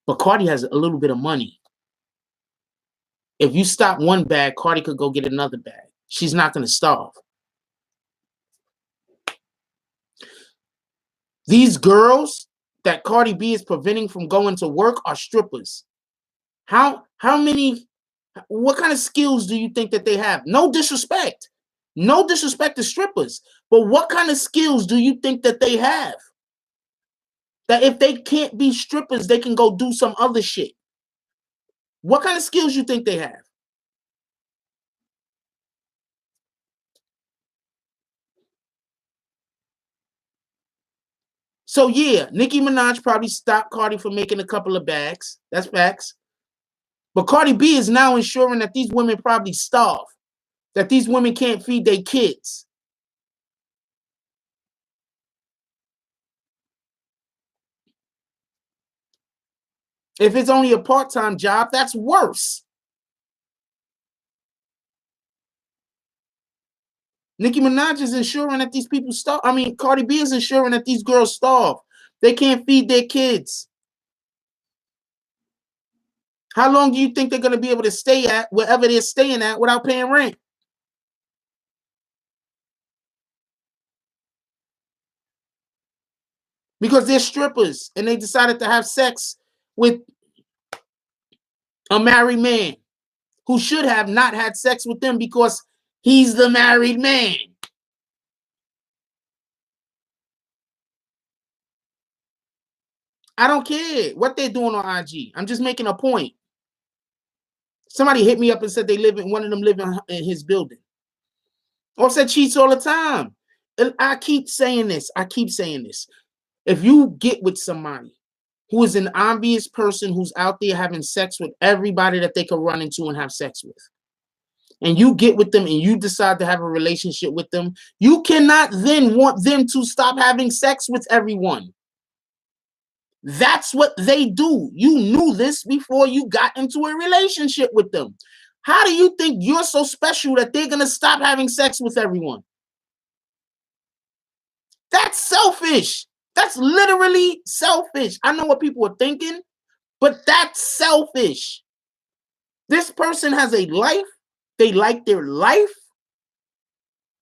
But Cardi has a little bit of money. If you stop one bag, Cardi could go get another bag. She's not going to starve. These girls that Cardi B is preventing from going to work are strippers. What kind of skills do you think that they have? No disrespect. No disrespect to strippers. But what kind of skills do you think that they have? That if they can't be strippers, they can go do some other shit. What kind of skills you think they have? So yeah, Nicki Minaj probably stopped Cardi from making a couple of bags. That's facts. But Cardi B is now ensuring that these women probably starve, that these women can't feed their kids. If it's only a part-time job, that's worse. Nicki Minaj is ensuring that these people starve. I mean, Cardi B is ensuring that these girls starve. They can't feed their kids. How long do you think they're going to be able to stay at wherever they're staying at without paying rent? Because they're strippers and they decided to have sex with a married man who should have not had sex with them because he's the married man. I don't care what they're doing on IG. I'm just making a point. Somebody hit me up and said one of them live in his building. Offset cheats all the time. And I keep saying this. If you get with somebody who is an obvious person who's out there having sex with everybody that they could run into and have sex with, and you get with them and you decide to have a relationship with them, you cannot then want them to stop having sex with everyone. That's what they do. You knew this before you got into a relationship with them. How do you think you're so special that they're going to stop having sex with everyone? That's selfish. That's literally selfish. I know what people are thinking, but that's selfish. This person has a life. They like their life.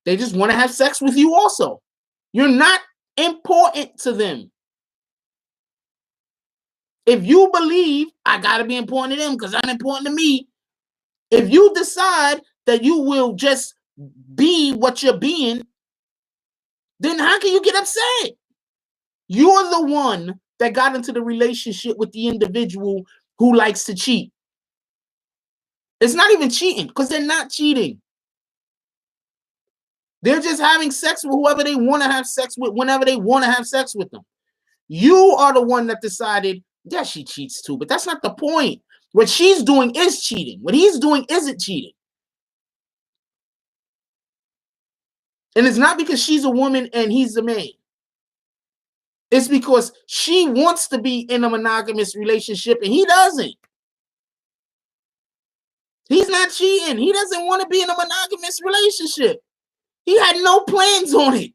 They just want to have sex with you also. You're not important to them. If you believe I got to be important to them because I'm important to me, if you decide that you will just be what you're being, then how can you get upset? You're the one that got into the relationship with the individual who likes to cheat. It's not even cheating because they're not cheating. They're just having sex with whoever they want to have sex with whenever they want to have sex with them. You are the one that decided, yeah, she cheats too, but that's not the point. What she's doing is cheating. What he's doing isn't cheating. And it's not because she's a woman and he's a man. It's because she wants to be in a monogamous relationship and he doesn't. He's not cheating. He doesn't want to be in a monogamous relationship. He had no plans on it.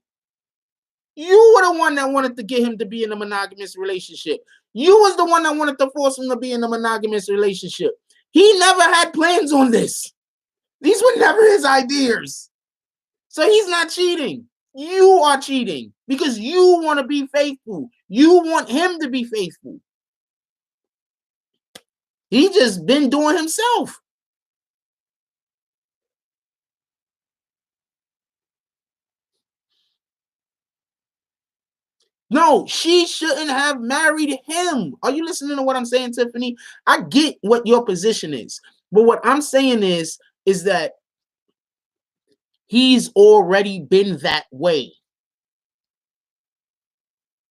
You were the one that wanted to get him to be in a monogamous relationship. You was the one that wanted to force him to be in a monogamous relationship. He never had plans on this. These were never his ideas. So he's not cheating. You are cheating because you want to be faithful. You want him to be faithful. He just been doing himself. No, she shouldn't have married him. Are you listening to what I'm saying, Tiffany? I get what your position is, but what I'm saying is that he's already been that way.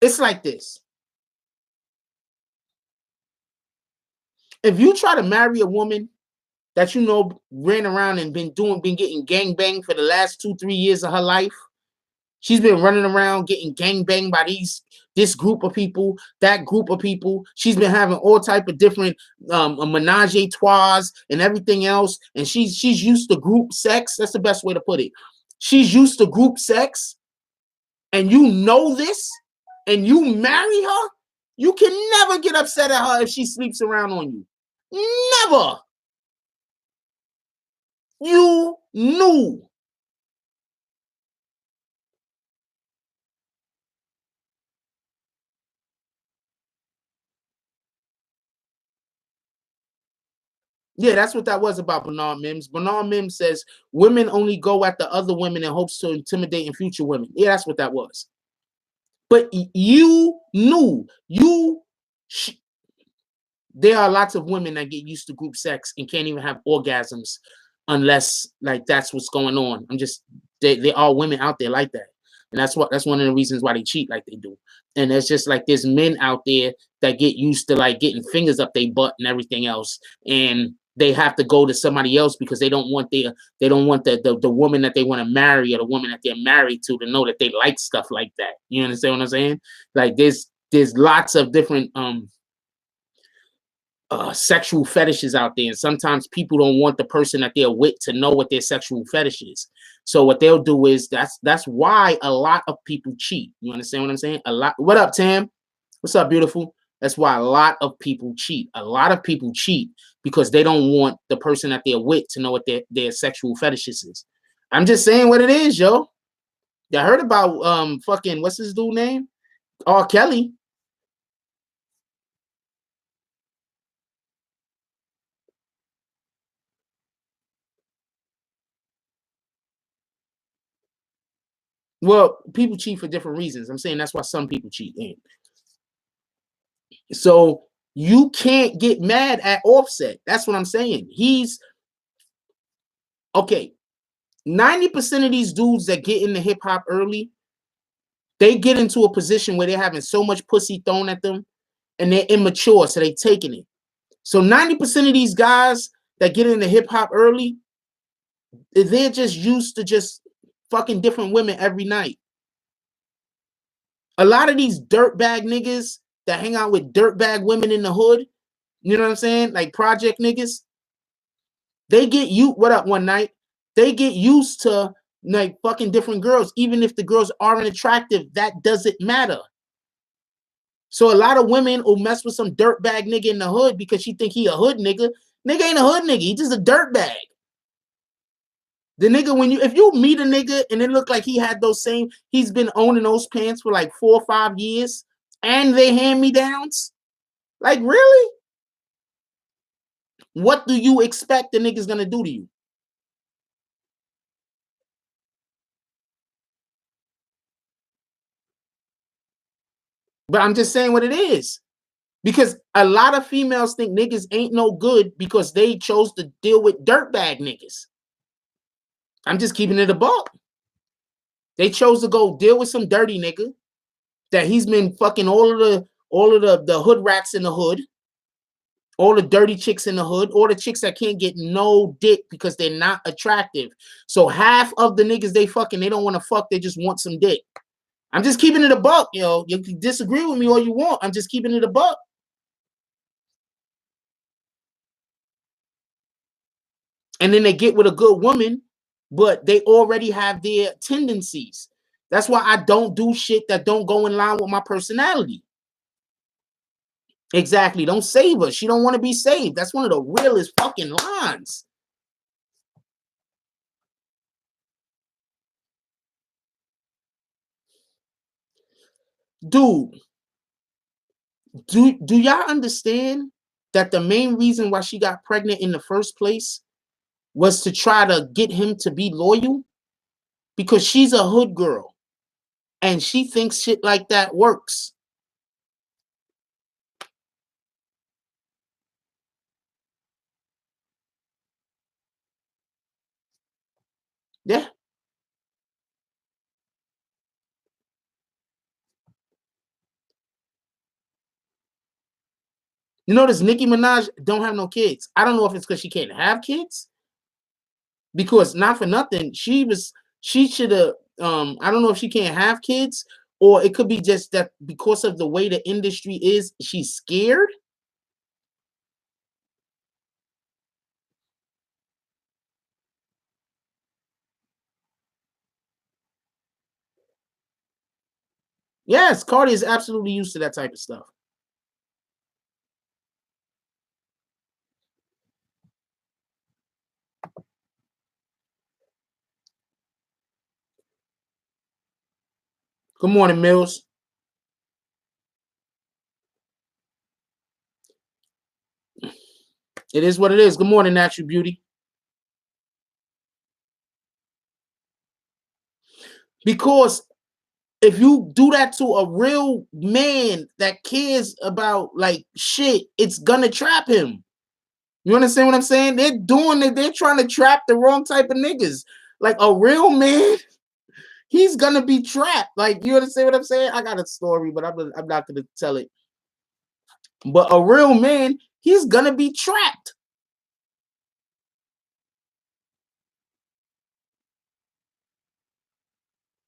It's like this. If you try to marry a woman that you know ran around and been getting gangbanged for the last 2-3 years of her life, she's been running around getting gangbanged by this group of people, that group of people. She's been having all type of different menage a trois and everything else, and she's used to group sex. That's the best way to put it. She's used to group sex, and you know this, and you marry her. You can never get upset at her if she sleeps around on you. Never. You knew. Yeah, that's what that was about Bernard Mims. Bernard Mims says women only go at the other women in hopes to intimidate and future women. Yeah, that's what that was. But you knew. There are lots of women that get used to group sex and can't even have orgasms unless like that's what's going on. There are women out there like that. And that's one of the reasons why they cheat like they do. And it's just like there's men out there that get used to like getting fingers up their butt and everything else. And they have to go to somebody else because they don't want the woman that they want to marry or the woman that they're married to know that they like stuff like that. You understand what I'm saying? Like there's lots of different sexual fetishes out there, and sometimes people don't want the person that they're with to know what their sexual fetish is. So what they'll do is that's why a lot of people cheat. You understand what I'm saying? A lot. What up, Tam? What's up, beautiful? That's why a lot of people cheat. A lot of people cheat because they don't want the person that they're with to know what their sexual fetishes is. I'm just saying what it is, yo. You heard about fucking what's his dude name? R. Kelly. Well, people cheat for different reasons. I'm saying that's why some people cheat. So you can't get mad at Offset. That's what I'm saying. He's okay. 90% of these dudes that get into hip hop early, they get into a position where they're having so much pussy thrown at them and they're immature, so they're taking it. So 90% of these guys that get into hip hop early, they're just used to just fucking different women every night. A lot of these dirtbag niggas that hang out with dirtbag women in the hood, you know what I'm saying? Like project niggas, they get you what up one night. They get used to like fucking different girls, even if the girls aren't attractive, that doesn't matter. So a lot of women will mess with some dirtbag nigga in the hood because she think he a hood nigga. Nigga ain't a hood nigga, he just a dirtbag. The nigga, if you meet a nigga and it look like he's been owning those pants for like 4 or 5 years and they hand-me-downs, like really? What do you expect the nigga's gonna do to you? But I'm just saying what it is. Because a lot of females think niggas ain't no good because they chose to deal with dirtbag niggas. I'm just keeping it a buck. They chose to go deal with some dirty nigga that he's been fucking all of the hood rats in the hood, all the dirty chicks in the hood, all the chicks that can't get no dick because they're not attractive. So half of the niggas they fucking, they don't want to fuck, they just want some dick. I'm just keeping it a buck, yo. You can disagree with me all you want. I'm just keeping it a buck. And then they get with a good woman, but they already have their tendencies. That's why I don't do shit that don't go in line with my personality. Exactly. Don't save her. She don't want to be saved. That's one of the realest fucking lines. Dude, do y'all understand that the main reason why she got pregnant in the first place was to try to get him to be loyal? Because she's a hood girl. And she thinks shit like that works. Yeah. You notice Nicki Minaj don't have no kids. I don't know if it's because she can't have kids. Because not for nothing, she should have I don't know if she can't have kids, or it could be just that because of the way the industry is, she's scared. Yes, Cardi is absolutely used to that type of stuff. Good morning, Mills. It is what it is. Good morning, Natural Beauty. Because if you do that to a real man that cares about like shit, it's gonna trap him. You understand what I'm saying? They're doing it. They're trying to trap the wrong type of niggas. Like a real man, he's gonna be trapped. Like, you understand what I'm saying? I got a story, but I'm not gonna tell it. But a real man, he's gonna be trapped.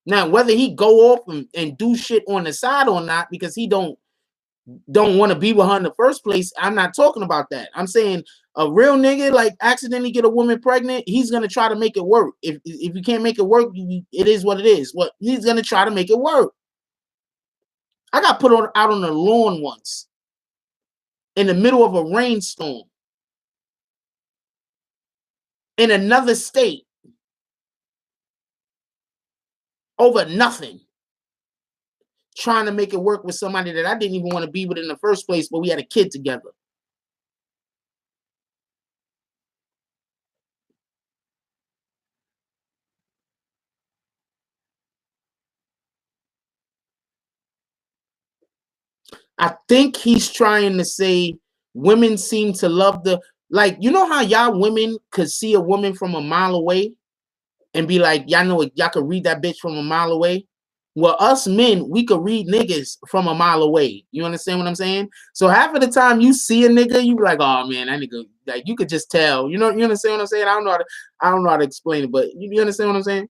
Now, whether he go off and do shit on the side or not, because he don't want to be with her in the first place, I'm not talking about that. I'm saying a real nigga like accidentally get a woman pregnant, he's gonna try to make it work. If you can't make it work, it is what it is. What he's gonna try to make it work. I got put out on the lawn once in the middle of a rainstorm in another state over nothing, trying to make it work with somebody that I didn't even want to be with in the first place, but we had a kid together. I think he's trying to say women seem to love like, you know how y'all women could see a woman from a mile away and be like, y'all know it, y'all could read that bitch from a mile away. Well, us men, we could read niggas from a mile away. You understand what I'm saying? So half of the time you see a nigga, you be like, oh man, that nigga, like you could just tell. You understand what I'm saying? I don't know how to explain it, but you understand what I'm saying?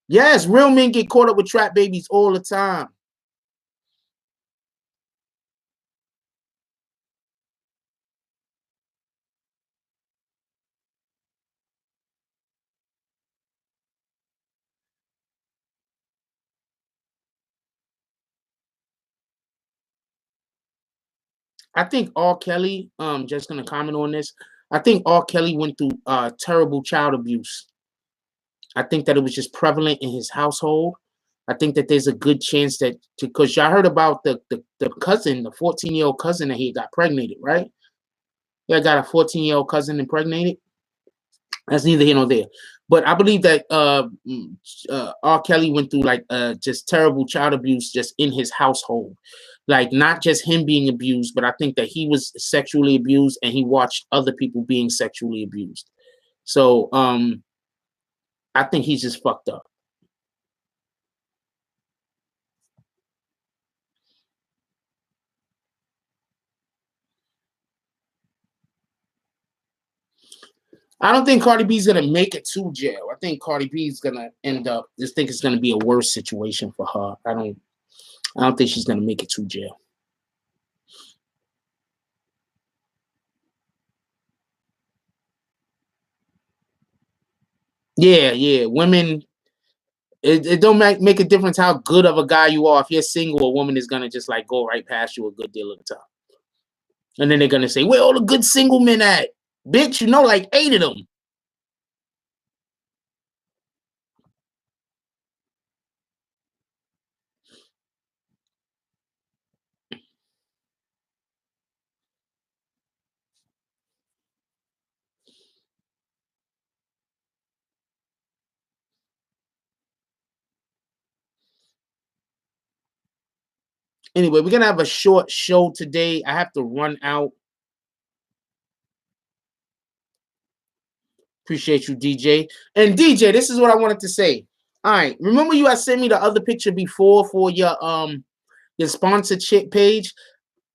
Yes, real men get caught up with trap babies all the time. I think R. Kelly, just gonna comment on this. I think R. Kelly went through terrible child abuse. I think that it was just prevalent in his household. I think that there's a good chance that because y'all heard about the cousin, the 14-year-old cousin that he got pregnated, right? Yeah, got a 14-year-old cousin impregnated. That's neither here nor there. But I believe that R. Kelly went through like just terrible child abuse just in his household. Like not just him being abused, but I think that he was sexually abused and he watched other people being sexually abused. So I think he's just fucked up. I don't think Cardi B's gonna make it to jail. I think Cardi B's gonna end up. Just think it's gonna be a worse situation for her. I don't think she's gonna make it to jail. Yeah, yeah. Women, it don't make a difference how good of a guy you are. If you're single, a woman is gonna just like go right past you a good deal of the time. And then they're gonna say, "Where all the good single men at?" Bitch, you know, like 8 of them. Anyway, we're gonna have a short show today. I have to run out. Appreciate you, DJ. And DJ, this is what I wanted to say. All right, remember you had sent me the other picture before for your sponsorship page.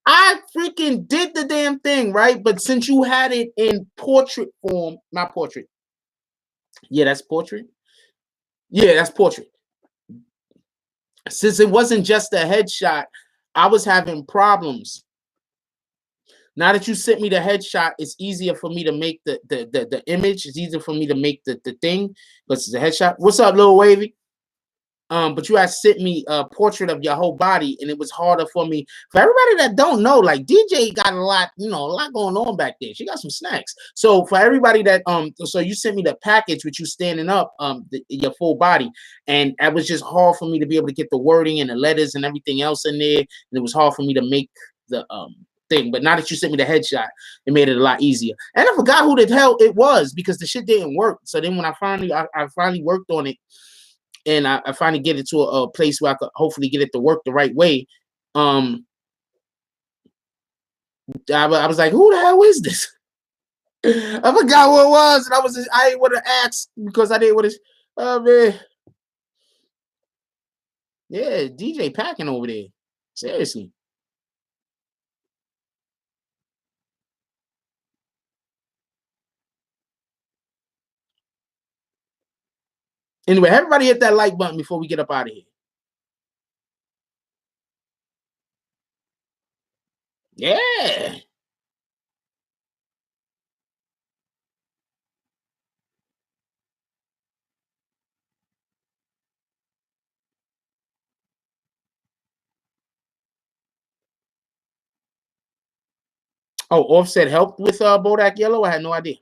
I freaking did the damn thing, right? But since you had it in portrait form, not portrait. Yeah, that's portrait. Yeah, that's portrait. Since it wasn't just a headshot, I was having problems. Now that you sent me the headshot, it's easier for me to make the image. It's easier for me to make the thing because it's a headshot. What's up, Lil Wavy? But you had sent me a portrait of your whole body, and it was harder for me. For everybody that don't know, like DJ got a lot going on back there. She got some snacks. So for everybody that so you sent me the package with you standing up, your full body, and it was just hard for me to be able to get the wording and the letters and everything else in there, and it was hard for me to make the thing. But now that you sent me the headshot, it made it a lot easier. And I forgot who the hell it was because the shit didn't work. So then when I finally worked on it, and I finally get it to a place where I could hopefully get it to work the right way. I was like, who the hell is this? I forgot what it was, and I didn't want to ask because I didn't want to. Oh man, yeah, DJ packing over there. Seriously. Anyway, everybody hit that like button before we get up out of here. Yeah. Oh, Offset helped with Bodak Yellow? I had no idea.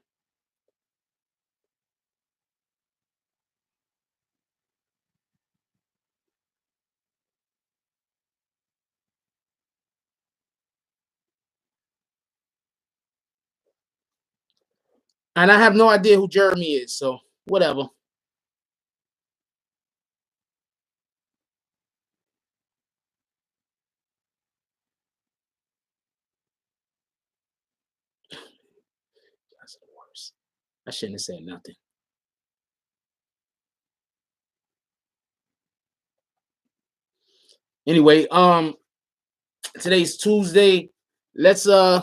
And I have no idea who Jeremy is, so whatever. That's the worst. I shouldn't have said nothing. Anyway, today's Tuesday. Let's I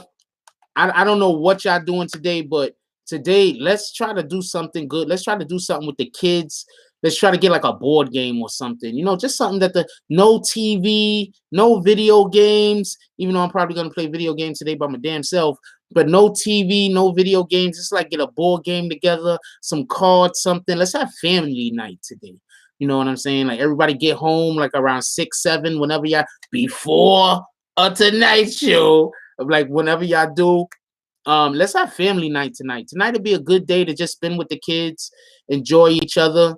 don't know what y'all doing today, but today let's try to do something good. Let's try to do something with the kids. Let's try to get like a board game or something. Just something that no TV, no video games. Even though I'm probably gonna play video games today by my damn self, but no TV, no video games. Just like get a board game together, some cards, something. Let's have family night today. You know what I'm saying? Like everybody get home like around 6, 7, whenever y'all before a Tonight Show. Like whenever y'all do, let's have family night tonight. Tonight will be a good day to just spend with the kids, enjoy each other.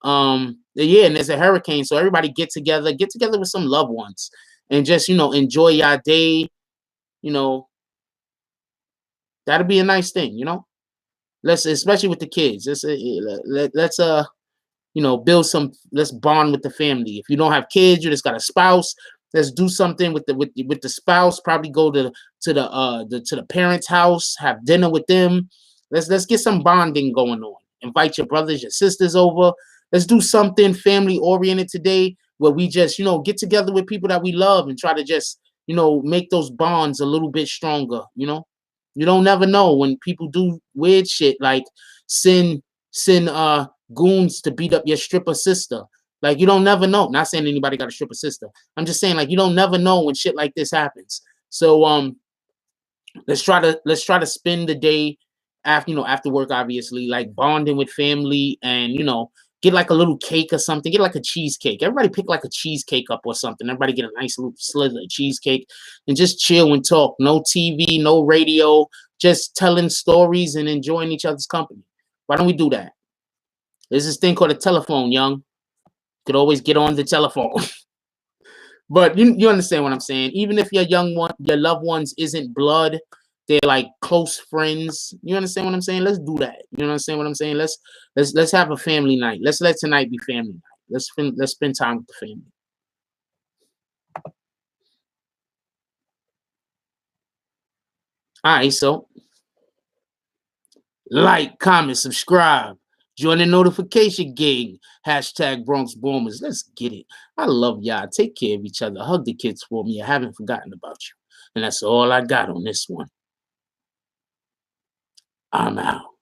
Yeah, and there's a hurricane, so everybody get together with some loved ones, and just enjoy your day. That'll be a nice thing. Let's especially with the kids. Let's build some. Let's bond with the family. If you don't have kids, you just got a spouse. Let's do something with the spouse. Probably go to the parents' house, have dinner with them. Let's get some bonding going on. Invite your brothers, your sisters over. Let's do something family oriented today where we just get together with people that we love and try to just make those bonds a little bit stronger. You don't never know when people do weird shit like send goons to beat up your stripper sister. Like you don't never know. Not saying anybody got a stripper sister. I'm just saying like you don't never know when shit like this happens. So let's try to spend the day after work, obviously, like bonding with family and get like a little cake or something. Get like a cheesecake. Everybody pick like a cheesecake up or something. Everybody get a nice little sliver of cheesecake and just chill and talk. No TV, no radio, just telling stories and enjoying each other's company. Why don't we do that? There's this thing called a telephone, young. Could always get on the telephone. But you understand what I'm saying. Even if your loved ones isn't blood, they're like close friends. You understand what I'm saying? Let's do that. You understand what I'm saying? Let's have a family night. Let's let tonight be family night. Let's spend time with the family. All right, so like, comment, subscribe, join the notification gang. Hashtag Bronx Boomers. Let's get it. I love y'all. Take care of each other. Hug the kids for me. I haven't forgotten about you. And that's all I got on this one. I'm out.